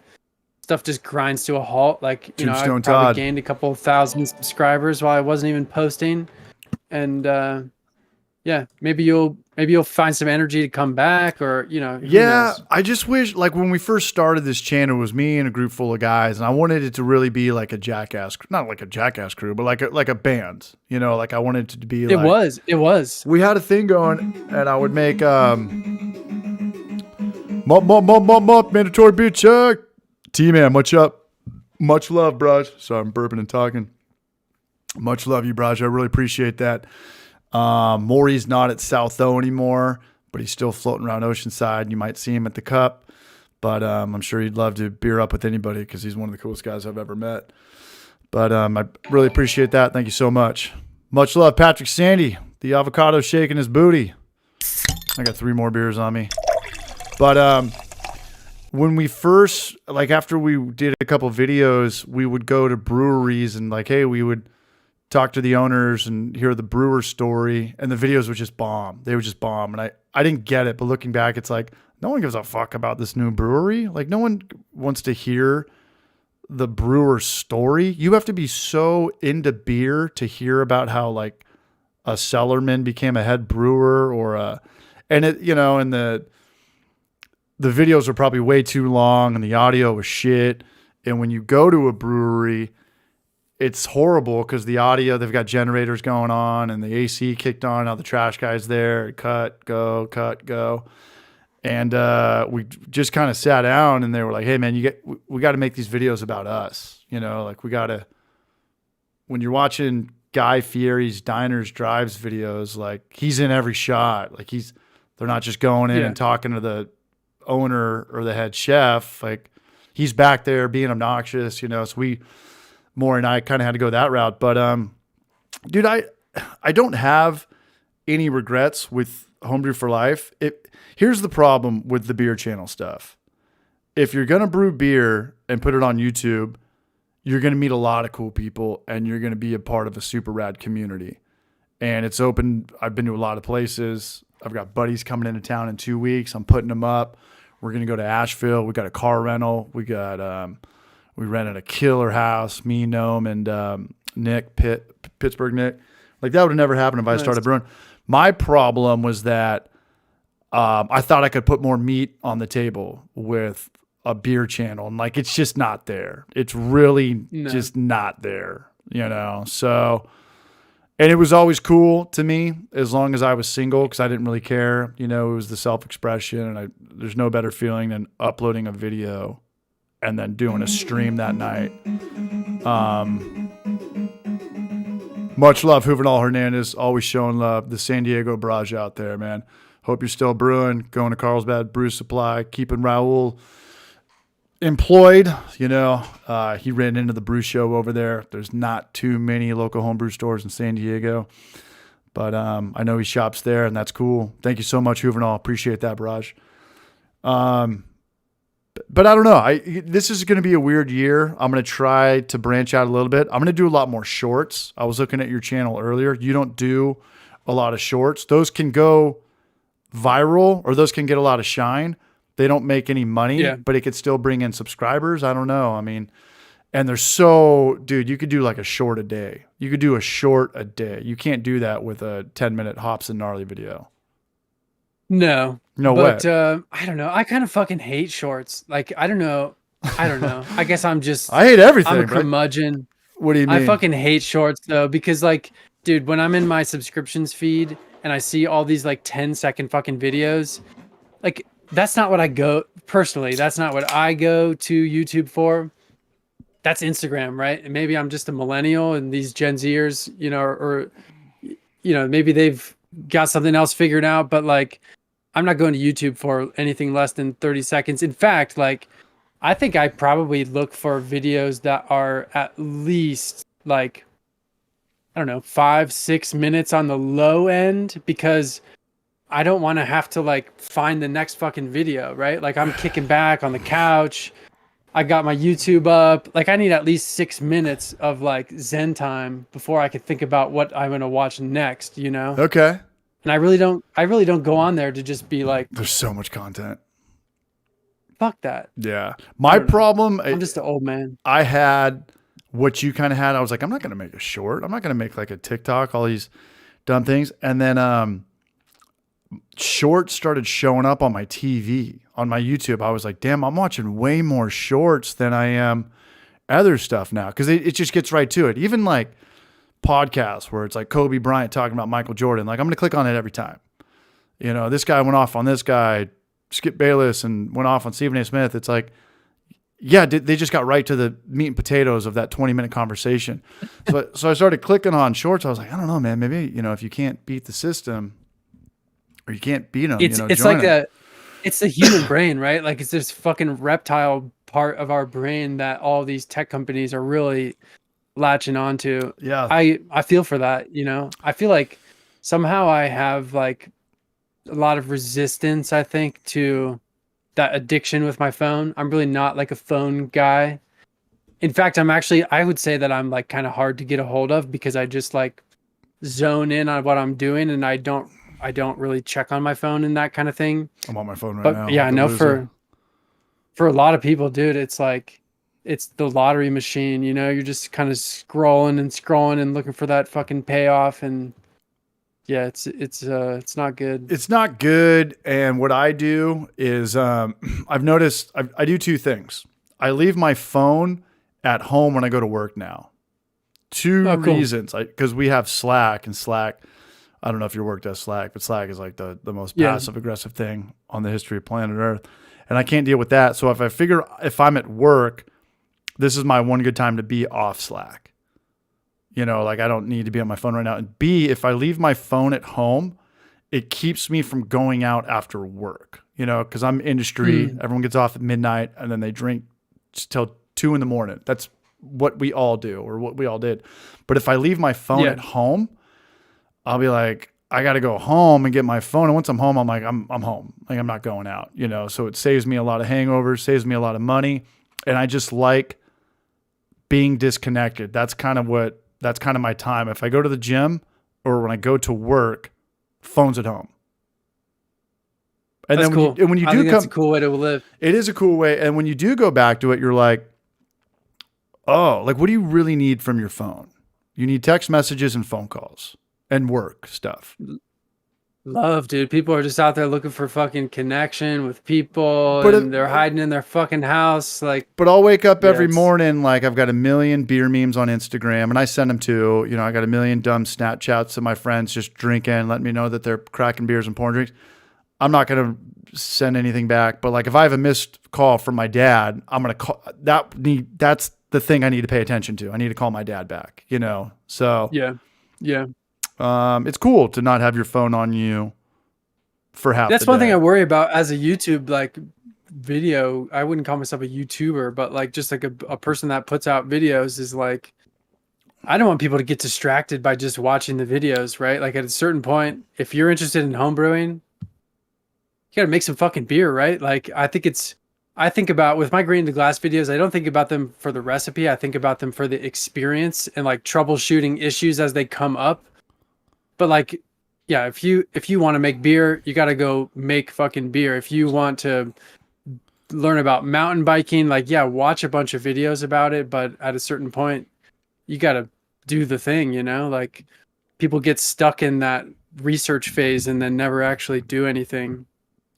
stuff just grinds to a halt. Like, I probably gained a couple thousand subscribers while I wasn't even posting. And maybe you'll find some energy to come back or, who knows? I just wish like when we first started this channel, it was me and a group full of guys and I wanted it to really be like a jackass, not like a jackass crew, but like a band, like I wanted it to be like, it was. We had a thing going and I would make, mandatory beer check. T-Man, much up. Much love, Braj. Sorry, I'm burping and talking. Much love you, Braj. I really appreciate that. Maury's not at South O anymore, but he's still floating around Oceanside. You might see him at the Cup, but I'm sure he'd love to beer up with anybody because he's one of the coolest guys I've ever met. But I really appreciate that. Thank you so much. Much love, Patrick Sandy. The avocado shaking his booty. I got 3 more beers on me. But when we first, like after we did a couple videos, we would go to breweries and like, hey, we would talk to the owners and hear the brewer story, and the videos would just bomb. They would just bomb. And I didn't get it, but looking back, it's like, no one gives a fuck about this new brewery. Like no one wants to hear the brewer's story. You have to be so into beer to hear about how like a cellarman became a head brewer and the videos are probably way too long and the audio was shit. And when you go to a brewery, it's horrible because the audio, they've got generators going on and the AC kicked on. Now the trash guy's there. Cut, go. And we just kind of sat down and they were like, hey, man, we got to make these videos about us. Like we got to, when you're watching Guy Fieri's Diners Drives videos, like he's in every shot. Like they're not just going in and talking to the owner or the head chef. Like he's back there being obnoxious, so Maury and I kind of had to go that route. But dude, I don't have any regrets with Homebrew for Life. Here's the problem with the beer channel stuff. If you're going to brew beer and put it on YouTube, you're going to meet a lot of cool people and you're going to be a part of a super rad community. and it's open. I've been to a lot of places. I've got buddies coming into town in 2 weeks. I'm putting them up. We're going to go to Asheville. We got a car rental. We got, we rented a killer house, me, Gnome, and Nick, Pittsburgh Nick. Like, that would have never happened if I started brewing. My problem was that I thought I could put more meat on the table with a beer channel. And, like, it's just not there. It's really just not there, you know? So, and it was always cool to me as long as I was single, because I didn't really care. You know, it was the self-expression, and there's no better feeling than uploading a video and then doing a stream that night. Much love, Juvenal Hernandez, always showing love. The San Diego Barrage out there, man. Hope you're still brewing, going to Carlsbad Brew Supply, keeping Raul employed. You know, he ran into the brew show over there. There's not too many local homebrew stores in San Diego, but I know he shops there, and that's cool. Thank you so much, Juvenal. Appreciate that, Barrage. But I don't know. This is going to be a weird year. I'm going to try to branch out a little bit. I'm going to do a lot more shorts. I was looking at your channel earlier. You don't do a lot of shorts. Those can go viral, or those can get a lot of shine. They don't make any money, but it could still bring in subscribers. I don't know. I mean, and dude, you could do like a short a day. You could do a short a day. You can't do that with a 10-minute Hops and Gnarly video. No way. But I don't know. I kind of fucking hate shorts. Like, I don't know. I guess I'm just. I hate everything. I'm a curmudgeon. What do you mean? I fucking hate shorts though, because like, dude, when I'm in my subscriptions feed and I see all these like 10-second fucking videos, like, that's not what I go personally. That's not what I go to YouTube for. That's Instagram, right? And maybe I'm just a millennial, and these Gen Zers, you know, or you know, maybe they've got something else figured out, but like, I'm not going to YouTube for anything less than 30 seconds. In fact, like, I think I probably look for videos that are at least like, I don't know, 5-6 minutes on the low end, because I don't want to have to like find the next fucking video, right? Like, I'm kicking back on the couch. I got my YouTube up. Like, I need at least 6 minutes of like Zen time before I could think about what I'm going to watch next, you know? Okay. And I really don't go on there to just be like, there's so much content. Fuck that. Yeah. My problem, I'm just an old man. I had what you kind of had. I was like, I'm not going to make a short. I'm not going to make like a TikTok, all these dumb things. And then shorts started showing up on my TV, on my YouTube. I was like, damn, I'm watching way more shorts than I am other stuff now. Cause it just gets right to it. Even like podcasts where it's like Kobe Bryant talking about Michael Jordan. Like, I'm going to click on it every time. You know, this guy went off on this guy, Skip Bayless, and went off on Stephen A. Smith. It's like, yeah, they just got right to the meat and potatoes of that 20-minute conversation. So I started clicking on shorts. I was like, I don't know, man. Maybe, you know, if you can't beat the system, or you can't beat them, It's like it's the human brain, right? Like, it's this fucking reptile part of our brain that all these tech companies are really latching onto. Yeah. I feel for that, you know. I feel like somehow I have like a lot of resistance, I think, to that addiction with my phone. I'm really not like a phone guy. In fact, I would say that I'm like kind of hard to get a hold of, because I just like zone in on what I'm doing, and I don't really check on my phone and that kind of thing. I'm on my phone right but now. Yeah, I know for a lot of people, dude, it's like, it's the lottery machine, you know. You're just kind of scrolling and looking for that fucking payoff, and yeah, it's not good. It's not good. And what I do is, I've noticed I do two things. I leave my phone at home when I go to work now. Two reasons. Because we have Slack, and Slack, I don't know if your work does Slack, but Slack is like the most passive aggressive thing on the history of planet Earth. And I can't deal with that. So if I figure if I'm at work, this is my one good time to be off Slack. You know, like, I don't need to be on my phone right now. And B, if I leave my phone at home, it keeps me from going out after work, you know, because I'm industry. Everyone gets off at midnight, and then they drink till 2 a.m. That's what we all do, or what we all did. But if I leave my phone at home, I'll be like, I got to go home and get my phone. And once I'm home, I'm like, I'm home. Like, I'm not going out, you know? So it saves me a lot of hangovers, saves me a lot of money. And I just like being disconnected. That's kind of my time. If I go to the gym or when I go to work, phone's at home. And That's then cool. when you I do think come, that's a cool way to live. it is a cool way. And when you do go back to it, you're like, oh, like what do you really need from your phone? You need text messages and phone calls and work stuff. Love, dude. People are just out there looking for fucking connection with people, But and they're hiding in their fucking house. Like, But I'll wake up Yeah, every it's- morning like I've got a million beer memes on Instagram, and I send them to, you know, I got a million dumb Snapchats of my friends just drinking, letting me know that they're cracking beers and pouring drinks. I'm not going to send anything back, but like if I have a missed call from my dad, I'm going to call that's the thing I need to pay attention to. I need to call my dad back, you know? So yeah. it's cool to not have your phone on you for half That's the one day. thing I worry about as a YouTube like video. I wouldn't call myself a YouTuber, but like just like a person that puts out videos is like, I don't want people to get distracted by just watching the videos, right? Like at a certain point, if you're interested in homebrewing, you got to make some fucking beer, right? Like I think about with my green to glass videos, I don't think about them for the recipe. I think about them for the experience and like troubleshooting issues as they come up. But like, yeah, if you want to make beer, you got to go make fucking beer. If you want to learn about mountain biking, like, yeah, watch a bunch of videos about it. But at a certain point, you got to do the thing, you know, like people get stuck in that research phase and then never actually do anything.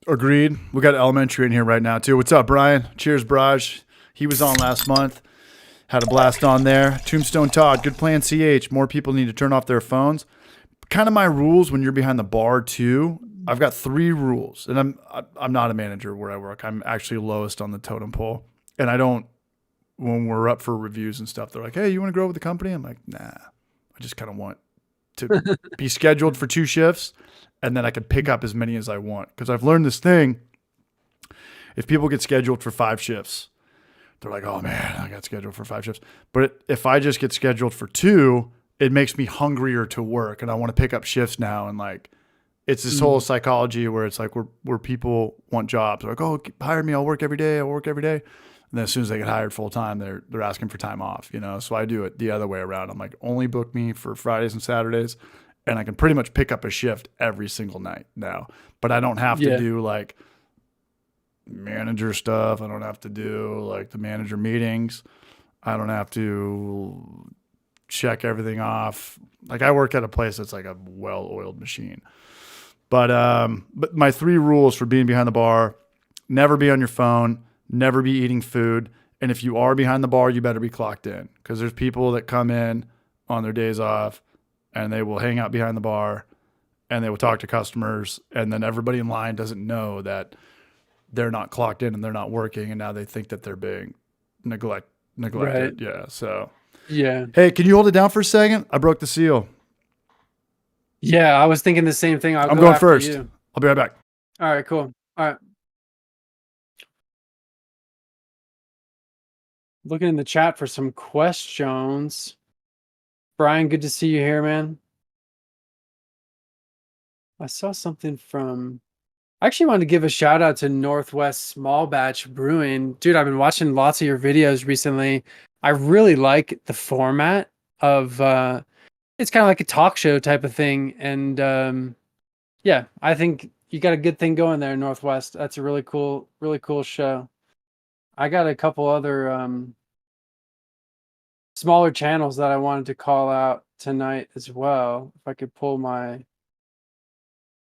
Agreed. We got Elementary in here right now too. What's up, Brian? Cheers, Braj. He was on last month. Had a blast on there. Tombstone Todd, good plan, CH. More people need to turn off their phones. Kind of my rules when you're behind the bar too. I've got 3 rules, and I'm not a manager where I work. I'm actually lowest on the totem pole, and I don't. When we're up for reviews and stuff, they're like, "Hey, you want to grow with the company?" I'm like, "Nah, I just kind of want to be scheduled for 2 shifts, and then I can pick up as many as I want." Because I've learned this thing: if people get scheduled for 5 shifts, they're like, "Oh man, I got scheduled for 5 shifts." But if I just get scheduled for 2, it makes me hungrier to work, and I want to pick up shifts now. And like, it's this whole psychology where it's like where people want jobs. They're like, "Oh, hire me. I'll work every day. I'll work every day." And then as soon as they get hired full time, they're asking for time off, you know? So I do it the other way around. I'm like, only book me for Fridays and Saturdays, and I can pretty much pick up a shift every single night now. But I don't have to do like manager stuff. I don't have to do like the manager meetings. I don't have to check everything off. Like I work at a place that's like a well-oiled machine. But my 3 rules for being behind the bar: never be on your phone, never be eating food, and if you are behind the bar, you better be clocked in, because there's people that come in on their days off and they will hang out behind the bar and they will talk to customers, and then everybody in line doesn't know that they're not clocked in and they're not working, and now they think that they're being neglected. Right. Yeah. So Yeah. hey, can you hold it down for a second? I broke the seal. Yeah. I was thinking the same thing. I'm going first. You. I'll be right back. All right, cool. All right. Looking in the chat for some questions. Brian, good to see you here, man. I saw something from. I actually wanted to give a shout out to Northwest Small Batch Brewing. Dude, I've been watching lots of your videos recently. I really like the format of it's kind of like a talk show type of thing. And yeah, I think you got a good thing going there, Northwest. That's a really cool show. I got a couple other smaller channels that I wanted to call out tonight as well. If I could pull my.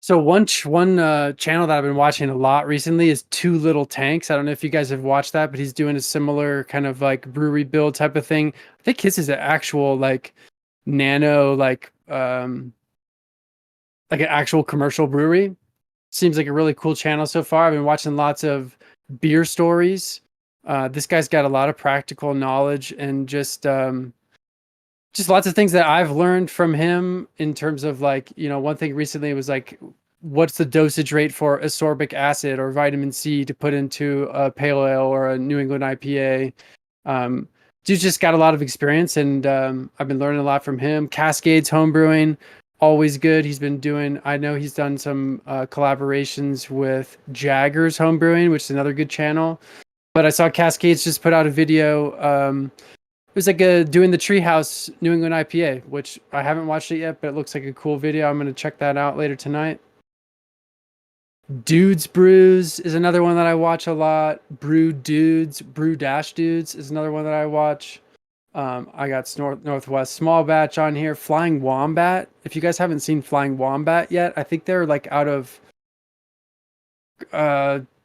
So one channel that I've been watching a lot recently is Two Little Tanks. I don't know if you guys have watched that, but he's doing a similar kind of like brewery build type of thing. I think his is an actual like nano like an actual commercial brewery. Seems like a really cool channel so far. I've been watching lots of beer stories. This guy's got a lot of practical knowledge and just lots of things that I've learned from him in terms of like, you know, one thing recently was like, what's the dosage rate for ascorbic acid or vitamin C to put into a pale ale or a New England IPA? Dude's just got a lot of experience, and I've been learning a lot from him. Cascades Homebrewing, always good. I know he's done some collaborations with Jaggers Homebrewing, which is another good channel. But I saw Cascades just put out a video was like doing the Treehouse New England IPA, which I haven't watched it yet, but it looks like a cool video. I'm gonna check that out later tonight. Dudes Brews is another one that I watch a lot. Brew Dudes, Brew Dash Dudes is another one that I watch. I got Northwest Small Batch on here. Flying Wombat. If you guys haven't seen Flying Wombat yet, I think they're like out of.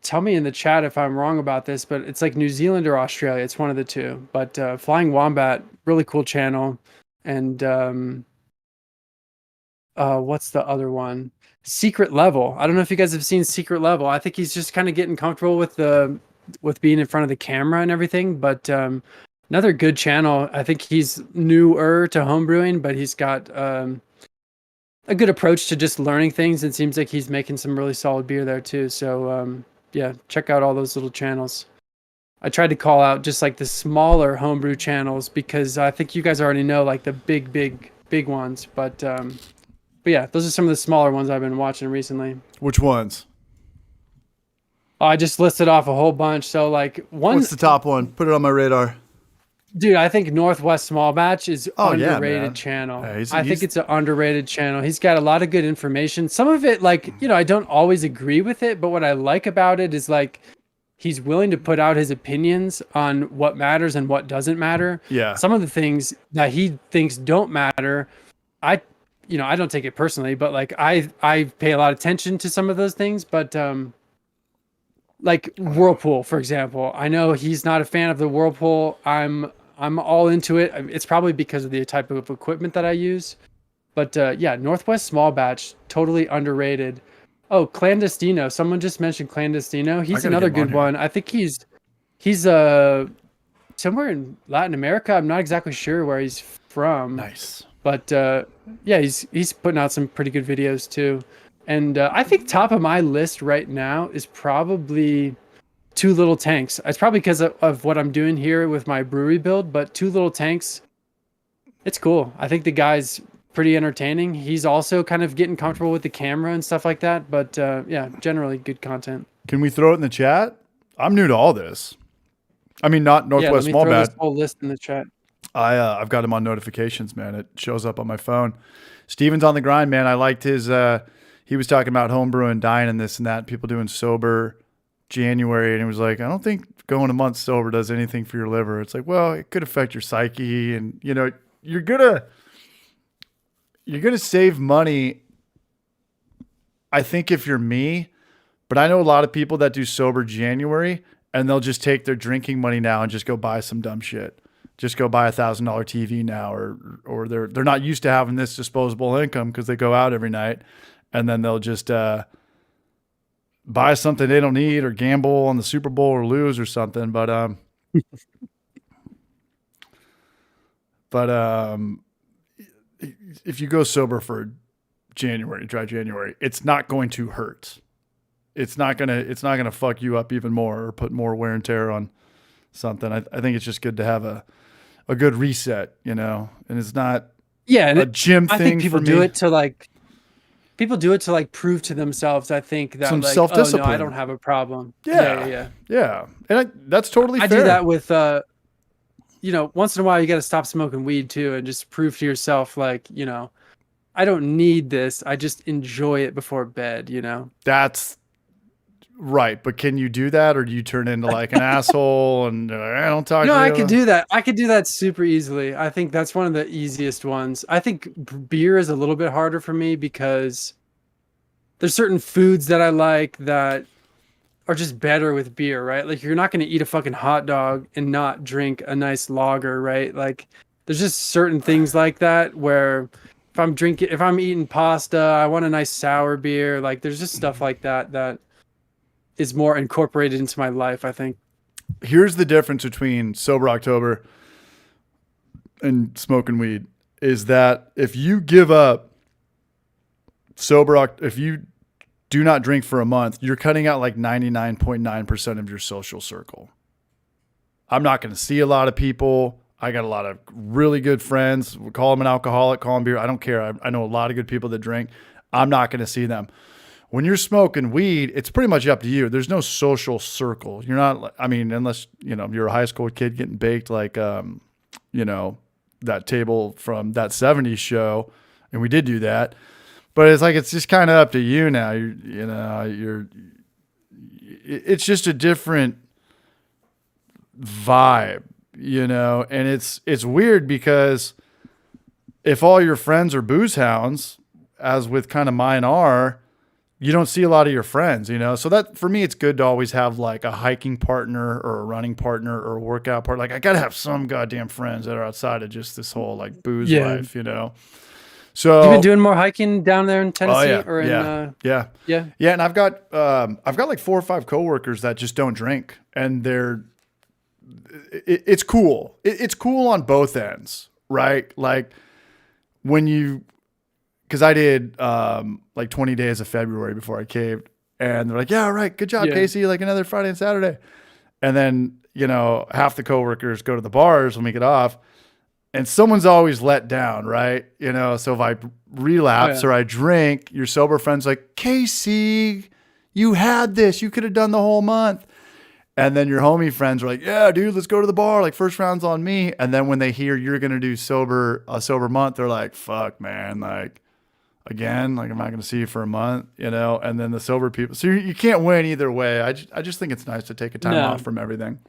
Tell me in the chat if I'm wrong about this, but it's like New Zealand or Australia. It's one of the two. But Flying Wombat, really cool channel. And what's the other one? Secret Level. I don't know if you guys have seen Secret Level. I think he's just kind of getting comfortable with being in front of the camera and everything. But another good channel. I think he's newer to homebrewing, but he's got a good approach to just learning things. It seems like he's making some really solid beer there too. So yeah, check out all those little channels. I tried to call out just like the smaller homebrew channels because I think you guys already know like the big ones. But yeah, those are some of the smaller ones I've been watching recently. Which ones? I just listed off a whole bunch. So like What's the top one? Put it on my radar. Dude, I think Northwest Small Batch is underrated man. channel. Yeah, I think it's an underrated channel. He's got a lot of good information. Some of it, like, I don't always agree with it, but what I like about it is like he's willing to put out his opinions on what matters and what doesn't matter. Yeah. Some of the things that he thinks don't matter, I don't take it personally, but like I pay a lot of attention to some of those things, but like Whirlpool, for example. I know he's not a fan of the Whirlpool. I'm all into it. It's probably because of the type of equipment that I use. But yeah, Northwest Small Batch, totally underrated. Oh, Clandestino. Someone just mentioned Clandestino. He's another good one. I think he's somewhere in Latin America. I'm not exactly sure where he's from. Nice. But yeah, he's putting out some pretty good videos too. And I think top of my list right now is probably Two Little Tanks. It's probably because of what I'm doing here with my brewery build, but Two Little Tanks, it's cool. I think the guy's pretty entertaining. He's also kind of getting comfortable with the camera and stuff like that, but yeah, generally good content. Can we throw it in the chat? I'm new to all this. I mean, not Northwest Small Batch. This whole list in the chat. I've got him on notifications, man. It shows up on my phone. Steven's on the grind, man. I liked his. He was talking about homebrewing, dying, and this and that. People doing sober January, and he was like, I don't think going a month sober does anything for your liver. It's like, well, it could affect your psyche, and you're gonna save money. I think if you're me, but I know a lot of people that do sober January, and they'll just take their drinking money now and just go buy some dumb shit. Just go buy $1,000 TV now, or they're not used to having this disposable income because they go out every night, and then they'll just buy something they don't need or gamble on the Super Bowl or lose or something. But if you go sober for dry January, it's not going to hurt. It's not gonna fuck you up even more or put more wear and tear on something. I think it's just good to have a good reset, and it's not a gym thing. I think people for do me. it to like. People do it to like prove to themselves. I think that Some like, self-discipline. Oh, no, I don't have a problem. Yeah. And that's totally fair. I do that with, once in a while you got to stop smoking weed too, and just prove to yourself, like, I don't need this. I just enjoy it before bed. That's right. But can you do that, or do you turn into like an asshole and I don't talk? No, to you? I could do that. I could do that super easily. I think that's one of the easiest ones. I think beer is a little bit harder for me because there's certain foods that I like that are just better with beer, right? Like you're not going to eat a fucking hot dog and not drink a nice lager, right? Like there's just certain things like that where if I'm eating pasta, I want a nice sour beer. Like there's just stuff like that is more incorporated into my life, I think. Here's the difference between sober October and smoking weed is that if you give up if you do not drink for a month, you're cutting out like 99.9% of your social circle. I'm not going to see a lot of people. I got a lot of really good friends. We call them an alcoholic, call them beer. I don't care. I know a lot of good people that drink. I'm not going to see them. When you're smoking weed, it's pretty much up to you. There's no social circle. You're not, unless, you're a high school kid getting baked like you know, that table from that 70s show. And we did do that. But it's like, it's just kind of up to you now. It's just a different vibe, you know, and it's weird because if all your friends are booze hounds, as with kind of mine are, you don't see a lot of your friends, you know? So that for me, it's good to always have like a hiking partner or a running partner or a workout partner. Like I got to have some goddamn friends that are outside of just this whole like booze Yeah. life, you know? So You've been doing more hiking down there in Tennessee yeah, or in, yeah. yeah. Yeah. And I've got like 4 or 5 coworkers that just don't drink, and it's cool. It's cool on both ends, right? Like because I did like 20 days of February before I caved, and they're like, yeah, all right, good job, Yeah. Casey. Like another Friday and Saturday. And then, you know, half the coworkers go to the bars when we get off, and someone's always let down, right? You know, so if I relapse or I drink, your sober friend's like, Casey, you had this. You could have done the whole month. And then your homie friends are like, yeah, dude, let's go to the bar. Like first round's on me. And then when they hear you're going to do a sober month, they're like, fuck, man. Like again, like I'm not going to see you for a month, you know? And then the sober people, so you can't win either way. I just think it's nice to take a time off from everything.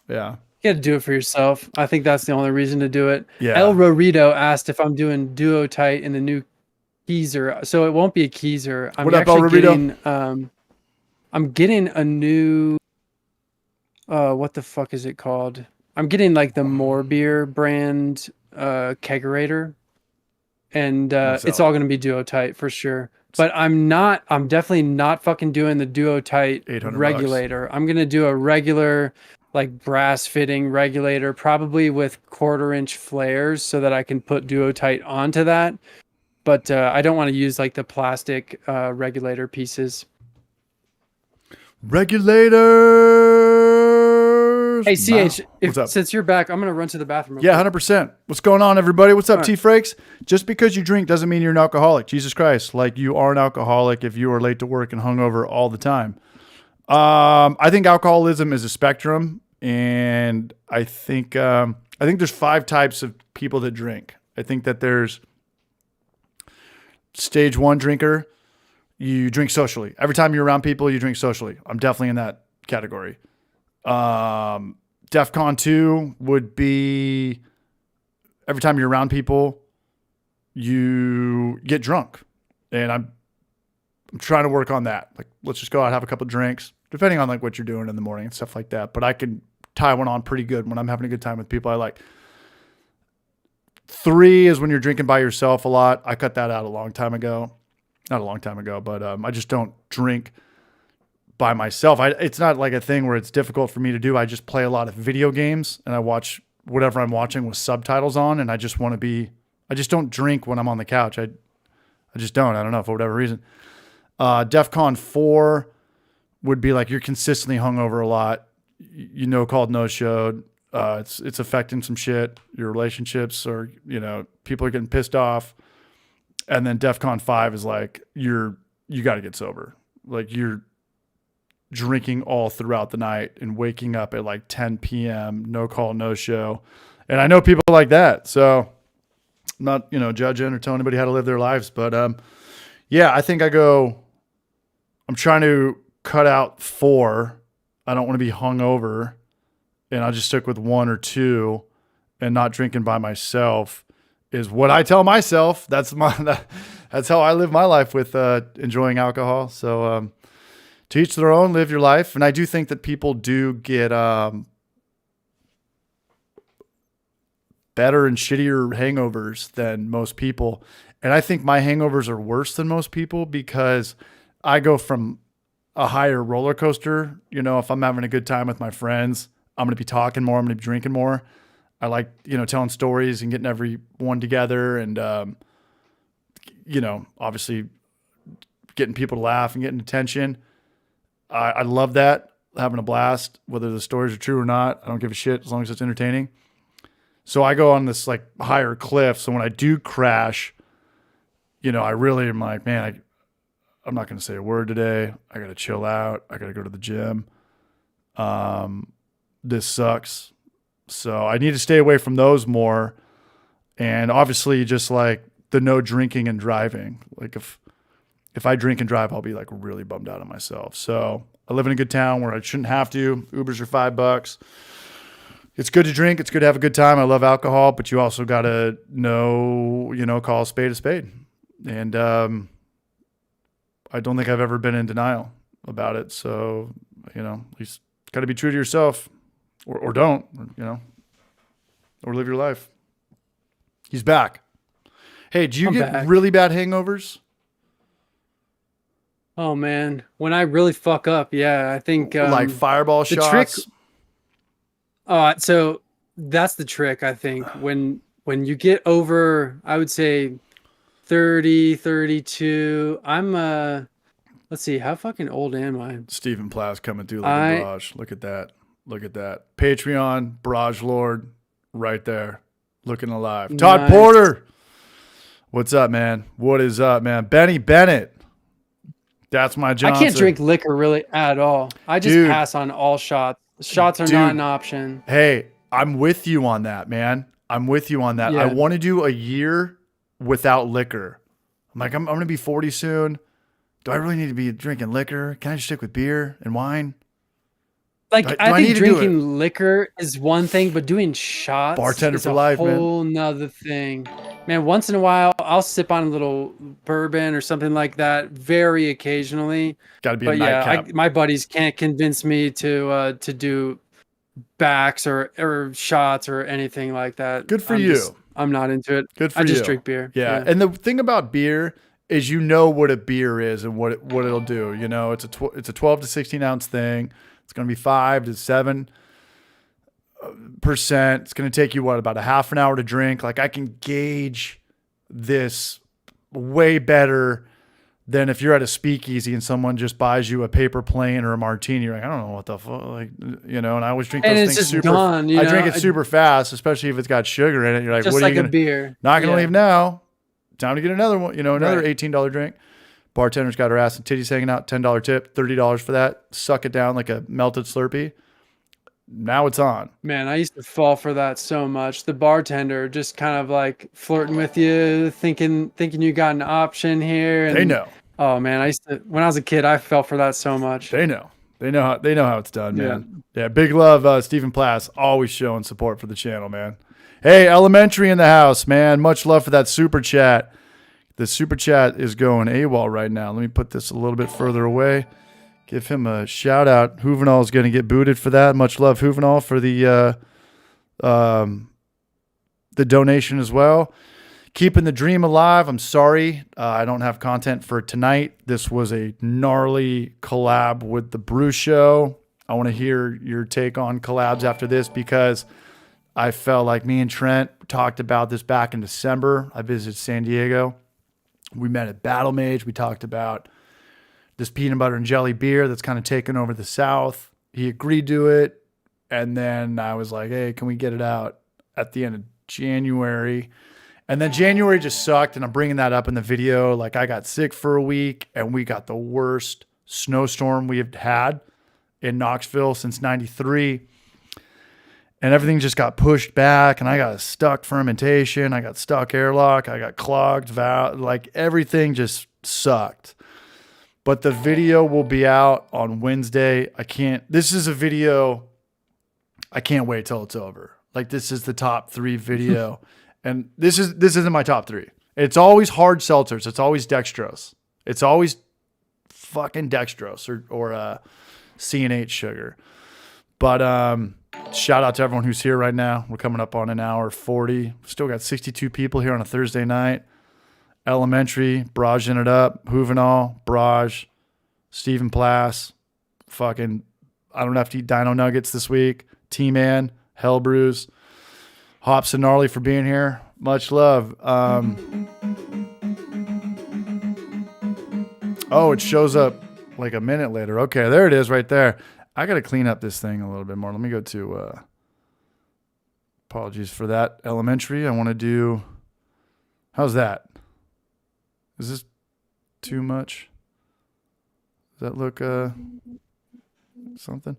Yeah. You got to do it for yourself. I think that's the only reason to do it. Yeah. El Rorito asked if I'm doing duo tight in the new Keezer. So it won't be a Keezer. I'm What up, El actually Rorito? I'm getting a new, what the fuck is it called? I'm getting like the More Beer brand kegerator, and it's all gonna be duo tight for sure. But I'm definitely not fucking doing the duo tight $800. regulator. I'm gonna do a regular like brass fitting regulator, probably with 1/4-inch flares, so that I can put duo tight onto that. But I don't want to use like the plastic regulator pieces. Regulators. Hey, CH, What's up? Since you're back, I'm going to run to the bathroom. Yeah, 100%. What's going on, everybody? What's up, All right. T-Frakes? Just because you drink doesn't mean you're an alcoholic. Jesus Christ. Like, you are an alcoholic if you are late to work and hungover all the time. I think alcoholism is a spectrum, and I think there's 5 types of people that drink. I think that there's stage 1 drinker. You drink socially. Every time you're around people, you drink socially. I'm definitely in that category. DEFCON 2 would be every time you're around people, you get drunk. And I'm trying to work on that. Like, let's just go out, have a couple drinks, depending on like what you're doing in the morning and stuff like that. But I can tie one on pretty good when I'm having a good time with people I like. 3 is when you're drinking by yourself a lot. I cut that out a long time ago. Not a long time ago, but I just don't drink by myself. It's not like a thing where it's difficult for me to do. I just play a lot of video games, and I watch whatever I'm watching with subtitles on, and I just don't drink when I'm on the couch. I just don't. I don't know, for whatever reason. DEFCON 4 would be like you're consistently hungover a lot. You know, called no-showed. It's affecting some shit, your relationships, or, you know, people are getting pissed off. And then DEFCON 5 is like, you got to get sober. Like you're drinking all throughout the night and waking up at like 10 p.m., no call, no show. And I know people like that. So I'm not, you know, judging or telling anybody how to live their lives. But yeah, I think I'm trying to cut out 4. I don't want to be hungover, and I'll just stick with 1 or 2 and not drinking by myself. Is what I tell myself. That's how I live my life with enjoying alcohol. So to each their own, live your life. And I do think that people do get better and shittier hangovers than most people. And I think my hangovers are worse than most people because I go from a higher roller coaster. You know, if I'm having a good time with my friends, I'm going to be talking more. I'm going to be drinking more. I like, you know, telling stories and getting everyone together and, you know, obviously getting people to laugh and getting attention. I love that, having a blast, whether the stories are true or not. I don't give a shit as long as it's entertaining. So I go on this like higher cliff. So when I do crash, you know, I really am like, man, I'm not going to say a word today. I got to chill out. I got to go to the gym. This sucks. So I need to stay away from those more. And obviously just like the no drinking and driving. Like if I drink and drive, I'll be like really bummed out on myself. So I live in a good town where I shouldn't have to. Ubers are $5. It's good to drink. It's good to have a good time. I love alcohol, but you also got to know, call a spade a spade. And I don't think I've ever been in denial about it. So, at least got to be true to yourself or don't, or live your life. He's back. Hey, do you get back. really bad hangovers? Oh man, when I really fuck up, yeah, I think Like fireball the shots? trick. So that's the trick. I think when you get over, I would say 30, 32. I'm let's see, how fucking old am I? Stephen Plass coming through like a barrage. Look at that. Look at that. Patreon, Barrage Lord, right there. Looking alive. Todd Nice. Porter. What's up, man? What is up, man? Benny Bennett. That's my Johnson. I can't drink liquor really at all. I just pass on all shots. Shots are not an option. Hey, I'm with you on that, man. I'm with you on that. Yeah. I want to do a year without liquor. I'm like, I'm going to be 40 soon. Do I really need to be drinking liquor? Can I just stick with beer and wine? Like, I think drinking liquor is one thing, but doing shots bartender is for a life, whole nother thing. Man, once in a while, I'll sip on a little bourbon or something like that, very occasionally. Got to be a nightcap. My buddies can't convince me to do backs or shots or anything like that. Good for you. I'm not into it. Good for you. I just drink beer. Yeah. And the thing about beer is what a beer is and what it'll do. It's a 12 to 16 ounce thing. It's going to be 5 to 7%. It's going to take you about a half an hour to drink. Like I can gauge this way better than if you're at a speakeasy and someone just buys you a paper plane or a martini. You're like, I don't know what the fuck, and I always drink those things super. Gone, I drink it super fast, especially if it's got sugar in it. You're like, just what are like you gonna? A beer. Not gonna leave now. Time to get another one. Another Right. $18 drink. Bartender's got her ass and titties hanging out. $10 tip. $30 for that. Suck it down like a melted Slurpee. Now it's on. Man, I used to fall for that so much. The bartender just kind of like flirting with you, thinking you got an option here. And, They know. Oh man, when I was a kid, I fell for that so much. They know. They know how it's done, man. Yeah, big love, Stephen Plass, always showing support for the channel, man. Hey, Elementary in the house, man. Much love for that super chat. The super chat is going AWOL right now. Let me put this a little bit further away. Give him a shout out. Juvenal is going to get booted for that. Much love, Juvenal, for the donation as well. Keeping the dream alive. I'm sorry I don't have content for tonight. This was a gnarly collab with the Brew Show. I want to hear your take on collabs after this because I felt like me and Trent talked about this back in December. I visited San Diego. We met at Battle Mage. We talked about this peanut butter and jelly beer that's kind of taken over the South. He agreed to it. And then I was like, hey, can we get it out at the end of January? And then January just sucked. And I'm bringing that up in the video. Like I got sick for a week and we got the worst snowstorm we have had in Knoxville since 93. And everything just got pushed back and I got a stuck fermentation. I got stuck airlock. I got clogged valve. Like everything just sucked. But the video will be out on Wednesday. This is a video. I can't wait till it's over. Like this is the top 3 video. And this isn't my top 3. It's always hard seltzers. It's always dextrose. It's always fucking dextrose or C&H sugar. But shout out to everyone who's here right now. We're coming up on an hour 40. Still got 62 people here on a Thursday night. Elementary, Brajing it up. Juvenal, Braj, Stephen Plass. Fucking, I don't have to eat Dino Nuggets this week. T-Man, Hellbrews. Hops and Gnarly for being here. Much love. Oh, it shows up like a minute later. Okay, there it is right there. I got to clean up this thing a little bit more. Let me go to, apologies for that. Elementary, I want to do, how's that? Is this too much? Does that look, something?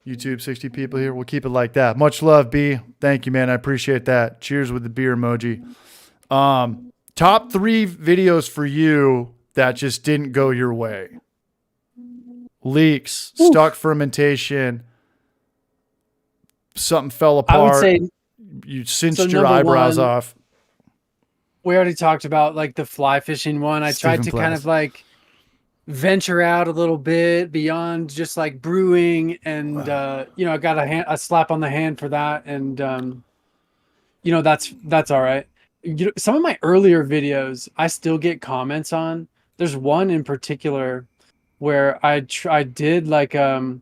YouTube, 60 people here. We'll keep it like that. Much love, B. Thank you, man. I appreciate that. Cheers with the beer emoji. Top 3 videos for you that just didn't go your way. Leaks, stuck fermentation, something fell apart. I would say you cinched your eyebrows off. We already talked about like the fly fishing one. I tried to kind of like venture out a little bit beyond just like brewing, and you know, I got a slap on the hand for that, and you know, that's all right. You know, some of my earlier videos I still get comments on. There's one in particular where I did like a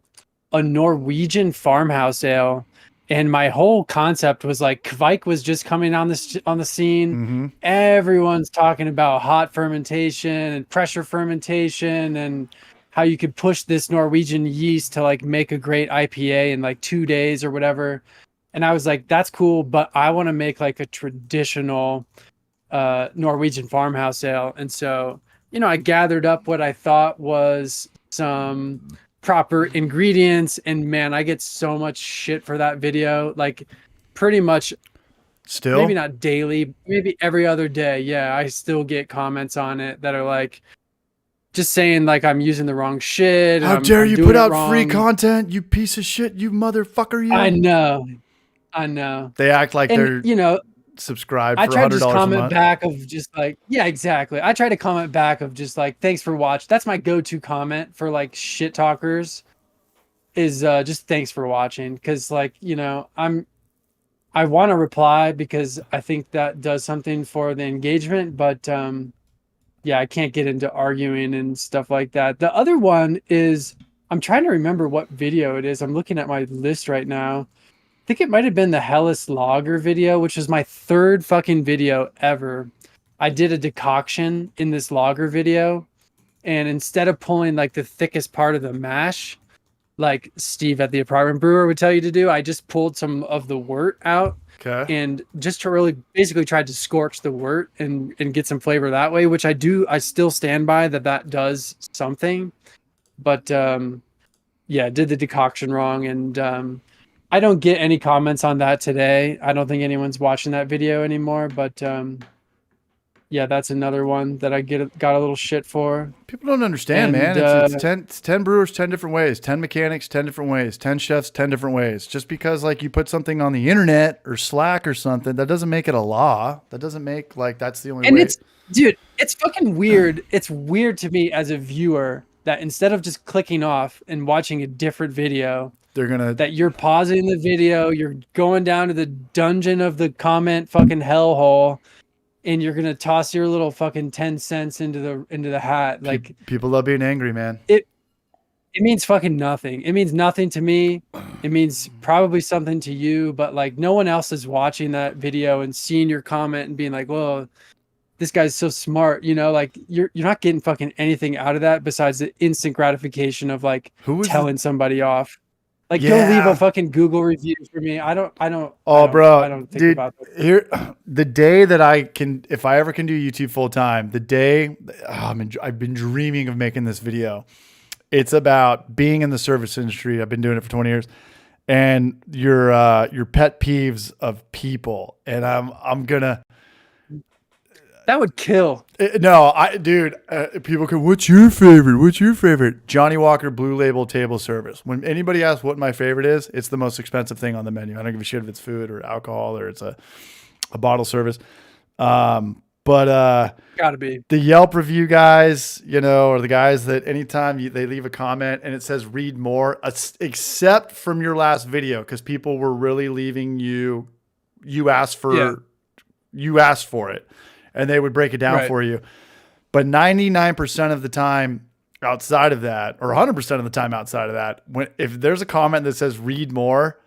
Norwegian farmhouse ale, and my whole concept was like Kvike was just coming on the scene. Mm-hmm. Everyone's talking about hot fermentation and pressure fermentation and how you could push this Norwegian yeast to like make a great IPA in like 2 days or whatever. And I was like, that's cool, but I want to make like a traditional Norwegian farmhouse ale. And so, you know, I gathered up what I thought was some proper ingredients, and man, I get so much shit for that video. Like pretty much still, maybe not daily, maybe every other day. Yeah, I still get comments on it that are like just saying like I'm using the wrong shit. How dare you put out free content, you piece of shit, you motherfucker, you. I know. They act like they're, you know, subscribed I for tried to $100 just a comment month. back of just like, yeah, exactly. I try to comment back of just like, thanks for watching. That's my go-to comment for like shit talkers is just thanks for watching. Cause like, you know, I want to reply because I think that does something for the engagement, but yeah, I can't get into arguing and stuff like that. The other one is, I'm trying to remember what video it is. I'm looking at my list right now. I think it might have been the Hellas Lager video, which was my 3rd fucking video ever. I did a decoction in this lager video, and instead of pulling like the thickest part of the mash, like Steve at the Apartment Brewer would tell you to do, I just pulled some of the wort out. Okay. And just to really basically tried to scorch the wort and get some flavor that way, which I still stand by that does something. But yeah, did the decoction wrong, and I don't get any comments on that today. I don't think anyone's watching that video anymore, but yeah, that's another one that I got a little shit for. People don't understand, man. It's 10 brewers, 10 different ways, 10 mechanics, 10 different ways, 10 chefs, 10 different ways. Just because like you put something on the internet or Slack or something, that doesn't make it a law. That doesn't make like that's the only way. And dude, it's fucking weird. It's weird to me as a viewer that instead of just clicking off and watching a different video, that you're pausing the video, you're going down to the dungeon of the comment fucking hellhole, and you're gonna toss your little fucking 10 cents into the hat. Like people love being angry, man. It means fucking nothing. It means nothing to me. It means probably something to you, but like no one else is watching that video and seeing your comment and being like, "Whoa, this guy's so smart," you know, like you're not getting fucking anything out of that besides the instant gratification of like telling somebody off. Like, go leave a fucking Google review for me. I don't bro, I don't think dude, about that. Here, the day that if I ever can do YouTube full time, the day I've been dreaming of making this video. It's about being in the service industry. I've been doing it for 20 years, and your pet peeves of people. And I'm gonna. That would kill. No, people go, what's your favorite? What's your favorite? Johnny Walker Blue Label table service. When anybody asks what my favorite is, it's the most expensive thing on the menu. I don't give a shit if it's food or alcohol or it's a bottle service. But gotta be the Yelp review guys, you know, or the guys that anytime they leave a comment and it says read more, except from your last video, because people were really leaving you asked for it. And they would break it down for you. But 99% of the time outside of that, or 100% of the time outside of that, if there's a comment that says read more,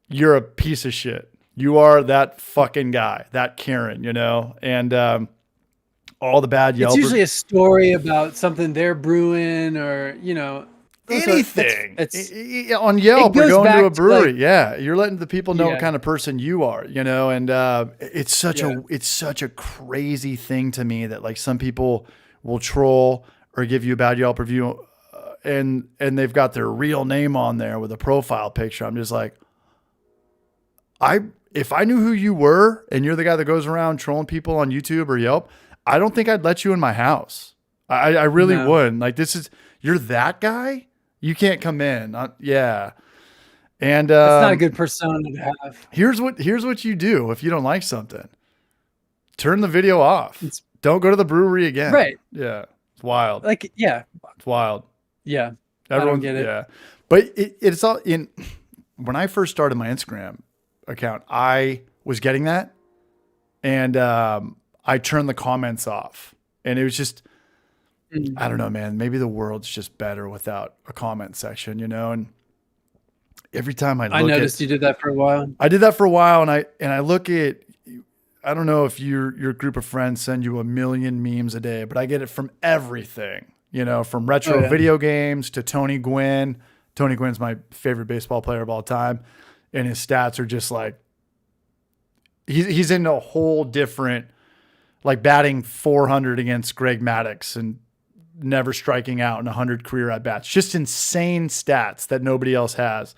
you're a piece of shit. You are that fucking guy, that Karen, you know? And all the bad Yelp. It's usually a story about something they're brewing or, you know, anything. On Yelp or going to a brewery. Like, you're letting the people know what kind of person you are, you know, and it's such a crazy thing to me that like some people will troll or give you a bad Yelp review and they've got their real name on there with a profile picture. I'm just like, if I knew who you were and you're the guy that goes around trolling people on YouTube or Yelp, I don't think I'd let you in my house. I really wouldn't. Like, you're that guy? You can't come in. Yeah. And it's not a good persona to have. Here's what you do if you don't like something. Turn the video off. Don't go to the brewery again. Right. Yeah. It's wild. Like, yeah. It's wild. Yeah. Everyone get it. Yeah. But it's all in. When I first started my Instagram account, I was getting that. And I turned the comments off. And it was just, I don't know, man. Maybe the world's just better without a comment section, you know? And every time I noticed you did that for a while. I did that for a while, and I look at, I don't know if your group of friends send you a million memes a day, but I get it from everything, you know, from retro video games to Tony Gwynn. Tony Gwynn's my favorite baseball player of all time, and his stats are just like, he's in a whole different, like batting 400 against Greg Maddux and never striking out in 100 career at bats. Just insane stats that nobody else has.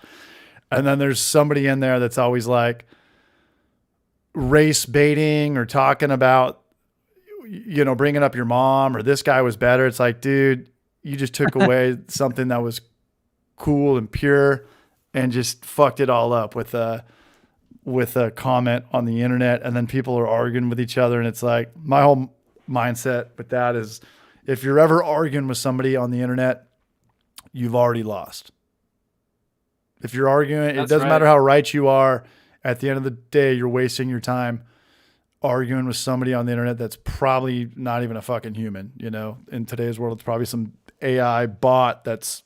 And then there's somebody in there that's always like race baiting or talking about, you know, bringing up your mom or this guy was better. It's like, dude, you just took away something that was cool and pure and just fucked it all up with a comment on the internet. And then people are arguing with each other. And it's like, my whole mindset with that is, if you're ever arguing with somebody on the internet, you've already lost. If you're arguing, it doesn't matter how right you are. At the end of the day, you're wasting your time arguing with somebody on the internet that's probably not even a fucking human. You know, in today's world, it's probably some AI bot that's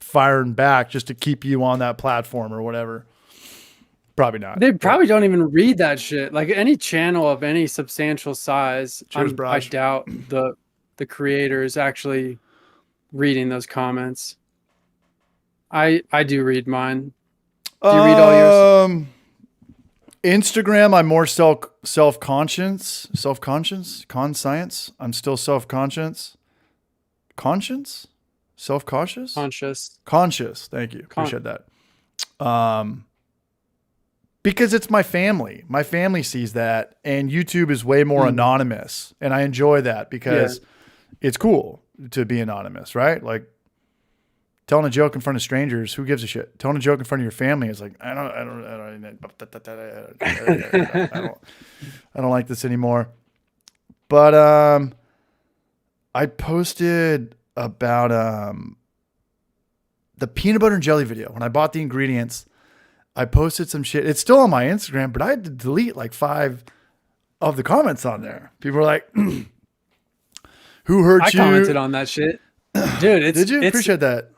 firing back just to keep you on that platform or whatever. Probably not. They probably don't even read that shit. Like any channel of any substantial size, I doubt the creator is actually reading those comments. I do read mine. Do you read all yours? Instagram, I'm more self-conscious. Conscience. I'm still self-conscious. Conscious. Self-cautious? Conscious. Thank you. Appreciate that. Because it's my family. My family sees that, and YouTube is way more anonymous, and I enjoy that because it's cool to be anonymous, right? Like telling a joke in front of strangers, who gives a shit? Telling a joke in front of your family is like, I don't like this anymore. But I posted about the peanut butter and jelly video. When I bought the ingredients, I posted some shit. It's still on my Instagram, but I had to delete like 5 of the comments on there. People were like, who hurt you? I commented on that shit. Dude, did you? Appreciate that.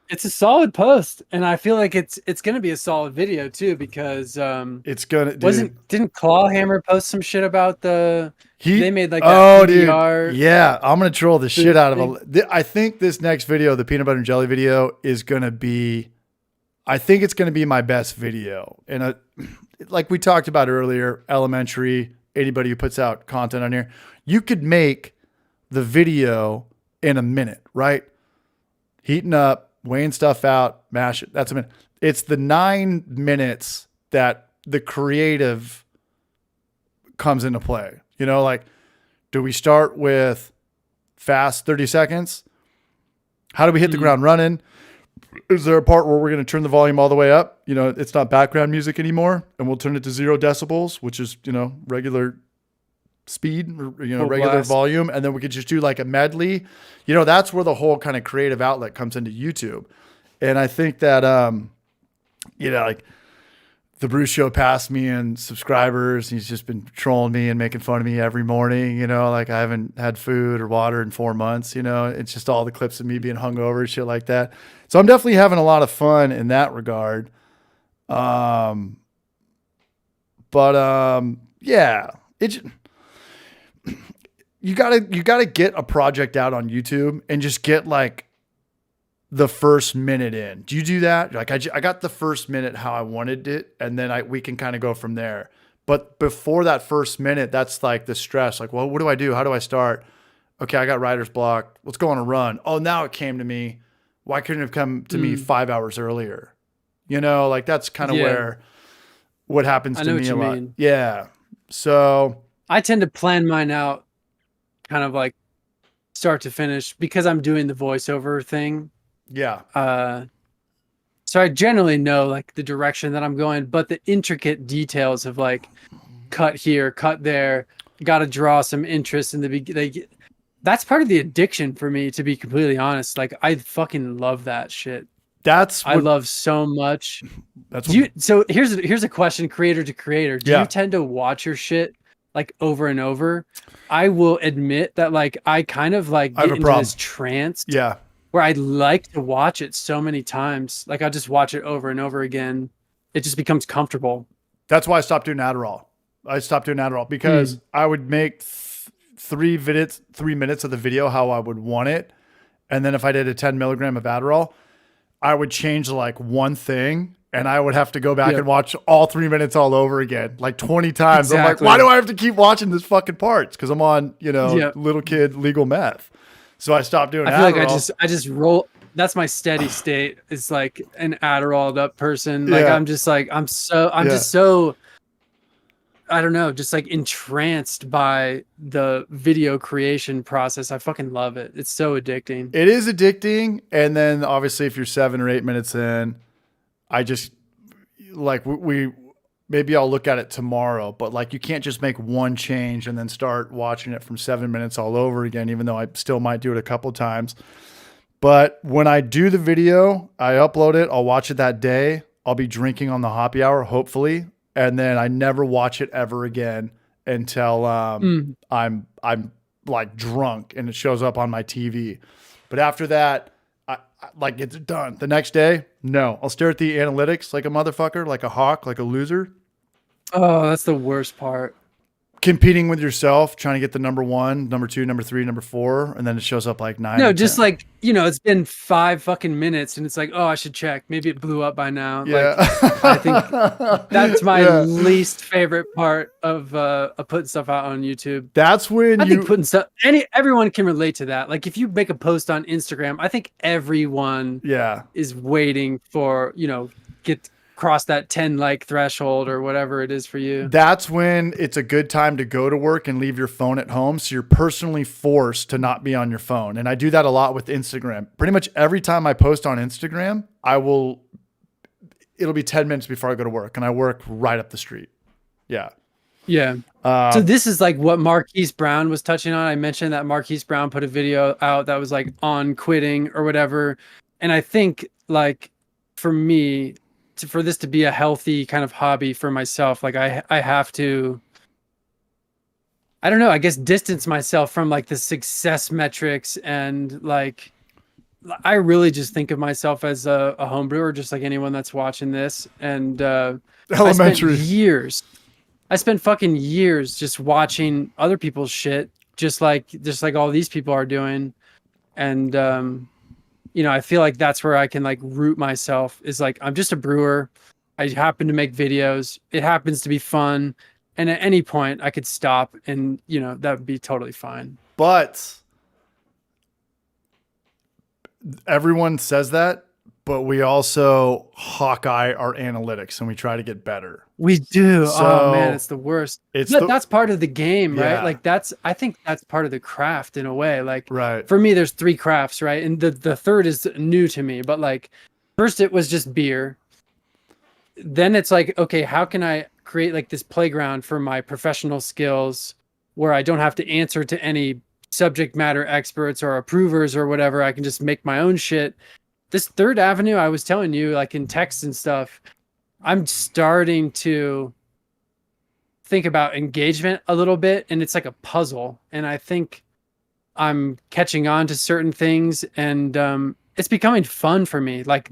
It's a solid post, and I feel like it's gonna be a solid video too, because it's gonna didn't Clawhammer post some shit about they made like PBR, dude. Yeah, I'm gonna troll the shit out of it. I think this next video, the peanut butter and jelly video, is gonna be, I think it's gonna be my best video. And like we talked about earlier, elementary, anybody who puts out content on here, you could make the video in a minute, right? Heating up, weighing stuff out, mash it. That's a minute. It's the 9 minutes that the creative comes into play. You know, like, do we start with fast 30 seconds? How do we hit the ground running? Is there a part where we're going to turn the volume all the way up? You know, it's not background music anymore, and we'll turn it to 0 decibels, which is, you know, regular speed, you know, regular volume. And then we could just do like a medley. You know, that's where the whole kind of creative outlet comes into YouTube. And I think that, you know, like the Bruce Show passed me in subscribers. He's just been trolling me and making fun of me every morning. You know, like I haven't had food or water in 4 months. You know, it's just all the clips of me being hungover and shit like that. So I'm definitely having a lot of fun in that regard. Yeah, you gotta get a project out on YouTube and just get like the first minute in. Do you do that? Like I got the first minute how I wanted it, and then we can kind of go from there. But before that first minute, that's like the stress. Like, well, what do I do? How do I start? Okay, I got writer's block. Let's go on a run. Oh, now it came to me. Why couldn't it have come to me 5 hours earlier? You know, like that's kind of where what happens I to know me what a you lot. mean. Yeah. So I tend to plan mine out kind of like start to finish because I'm doing the voiceover thing. yeah. So I generally know like the direction that I'm going, but the intricate details of like cut here, cut there, got to draw some interest in the beginning. That's part of the addiction for me, to be completely honest. Like I fucking love that shit. That's I what love so much. that's Do what, you, so here's a question, creator to creator. Do Yeah. you tend to watch your shit like over and over? I will admit that like I kind of like I have get a into problem. this trance Yeah. where I like to watch it so many times. Like I just watch it over and over again. It just becomes comfortable. That's why I stopped doing Adderall. I stopped doing Adderall because I would make 3 minutes of the video how I would want it. And then if I did a 10 milligram of Adderall, I would change like one thing and I would have to go back Yep. and watch all 3 minutes all over again, like 20 times. I'm like, Exactly. why do I have to keep watching this fucking parts? Because I'm on, Yep. little kid legal meth. So I stopped doing I feel Adderall. like I just roll. That's my steady state. It's like an Adderall up person. Like Yeah. I'm just like I'm just so I don't know, just like entranced by the video creation process. I fucking love it. It's so addicting. It is addicting. And then obviously if you're 7 or 8 minutes in, I just like we maybe I'll look at it tomorrow, but like you can't just make one change and then start watching it from 7 minutes all over again, even though I still might do it a couple times. But when I do the video, I upload it, I'll watch it that day. I'll be drinking on the happy hour, hopefully. And then I never watch it ever again until I'm like drunk and it shows up on my TV. But after that, I like it's done. The next day, no. I'll stare at the analytics like a motherfucker, like a hawk, like a loser. Oh, that's the worst part. Competing with yourself, trying to get the number 1, number 2, number 3, number 4, and then it shows up like 9. No, or just 10. like, it's been 5 fucking minutes and it's like, oh, I should check. Maybe it blew up by now. Yeah. Like, I think that's my Yeah. least favorite part of putting stuff out on YouTube. That's when I think putting stuff, everyone can relate to that. Like if you make a post on Instagram, I think everyone yeah. is waiting for, cross that 10 like threshold or whatever it is for you. That's when it's a good time to go to work and leave your phone at home. So you're personally forced to not be on your phone. And I do that a lot with Instagram. Pretty much every time I post on Instagram, it'll be 10 minutes before I go to work and I work right up the street. Yeah. Yeah. So this is like what Marquise Brown was touching on. I mentioned that Marquise Brown put a video out that was like on quitting or whatever. And I think like for me, for this to be a healthy kind of hobby for myself, like I have to, I don't know, I guess distance myself from like the success metrics and like, I really just think of myself as a home brewer, just like anyone that's watching this. And Elementary. I spent fucking years just watching other people's shit, just like all these people are doing. And I feel like that's where I can like root myself is like, I'm just a brewer. I happen to make videos. It happens to be fun. And at any point I could stop and, that would be totally fine. But everyone says that, but we also Hawkeye our analytics and we try to get better. We do. So, oh man, it's the worst. But that's part of the game, right? Yeah. Like I think that's part of the craft in a way. Like Right. for me, there's 3 crafts, right? And the third is new to me. But like first it was just beer. Then it's like, okay, how can I create like this playground for my professional skills where I don't have to answer to any subject matter experts or approvers or whatever. I can just make my own shit. This third avenue, I was telling you, like in text and stuff, I'm starting to think about engagement a little bit, and it's like a puzzle. And I think I'm catching on to certain things, and it's becoming fun for me. Like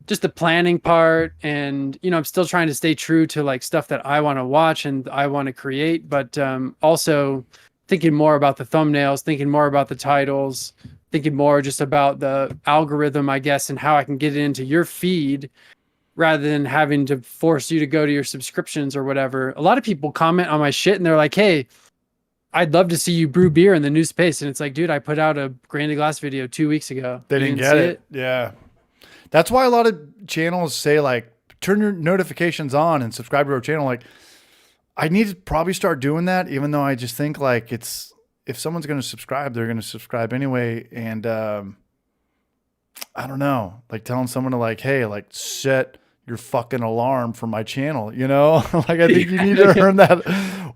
just the planning part, and I'm still trying to stay true to like stuff that I want to watch and I want to create, but also thinking more about the thumbnails, thinking more about the titles, thinking more just about the algorithm, I guess, and how I can get it into your feed rather than having to force you to go to your subscriptions or whatever. A lot of people comment on my shit and they're like, hey, I'd love to see you brew beer in the new space. And it's like, dude, I put out a Grande Glass video 2 weeks ago. They You didn't get see it. Yeah. That's why a lot of channels say like, turn your notifications on and subscribe to our channel. Like, I need to probably start doing that, even though I just think like if someone's going to subscribe, they're going to subscribe anyway. And I don't know, like telling someone to like, hey, like set your fucking alarm for my channel, you know? Like I think you need to earn that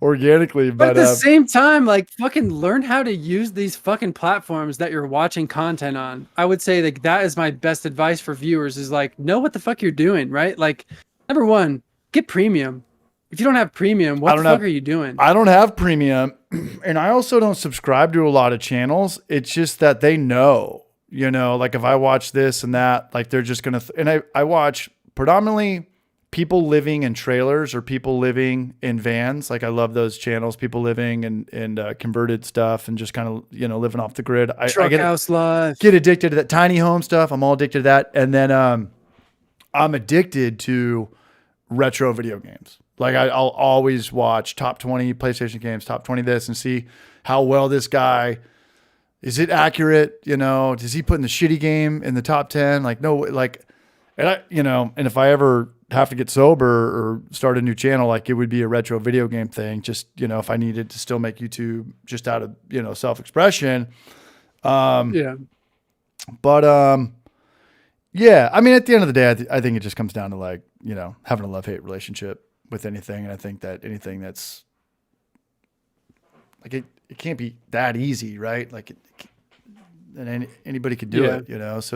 organically. But But at the same time, like fucking learn how to use these fucking platforms that you're watching content on. I would say like that is my best advice for viewers is like know what the fuck you're doing, right? Like number one, get premium. If you don't have premium, what the fuck are you doing? I don't have premium, and I also don't subscribe to a lot of channels. It's just that they know, you know, like if I watch this and that, like they're just going to, and I watch predominantly people living in trailers or people living in vans. Like I love those channels, people living in converted stuff and just kind of, you know, living off the grid. I House life. get addicted to that tiny home stuff. I'm all addicted to that. And then I'm addicted to retro video games. Like I'll always watch top 20 PlayStation games, top 20 this, and see how well this guy, is it accurate? You know, does he put in the shitty game in the top 10? Like, no, like, and I, you know, and if I ever have to get sober or start a new channel, like it would be a retro video game thing. Just, you know, if I needed to still make YouTube just out of, you know, self-expression. Yeah. But, yeah, I mean, at the end of the day, I think it just comes down to like, you know, having a love-hate relationship with anything. And I think that anything that's like, it can't be that easy, right? Like and anybody could do Yeah. it, you know? So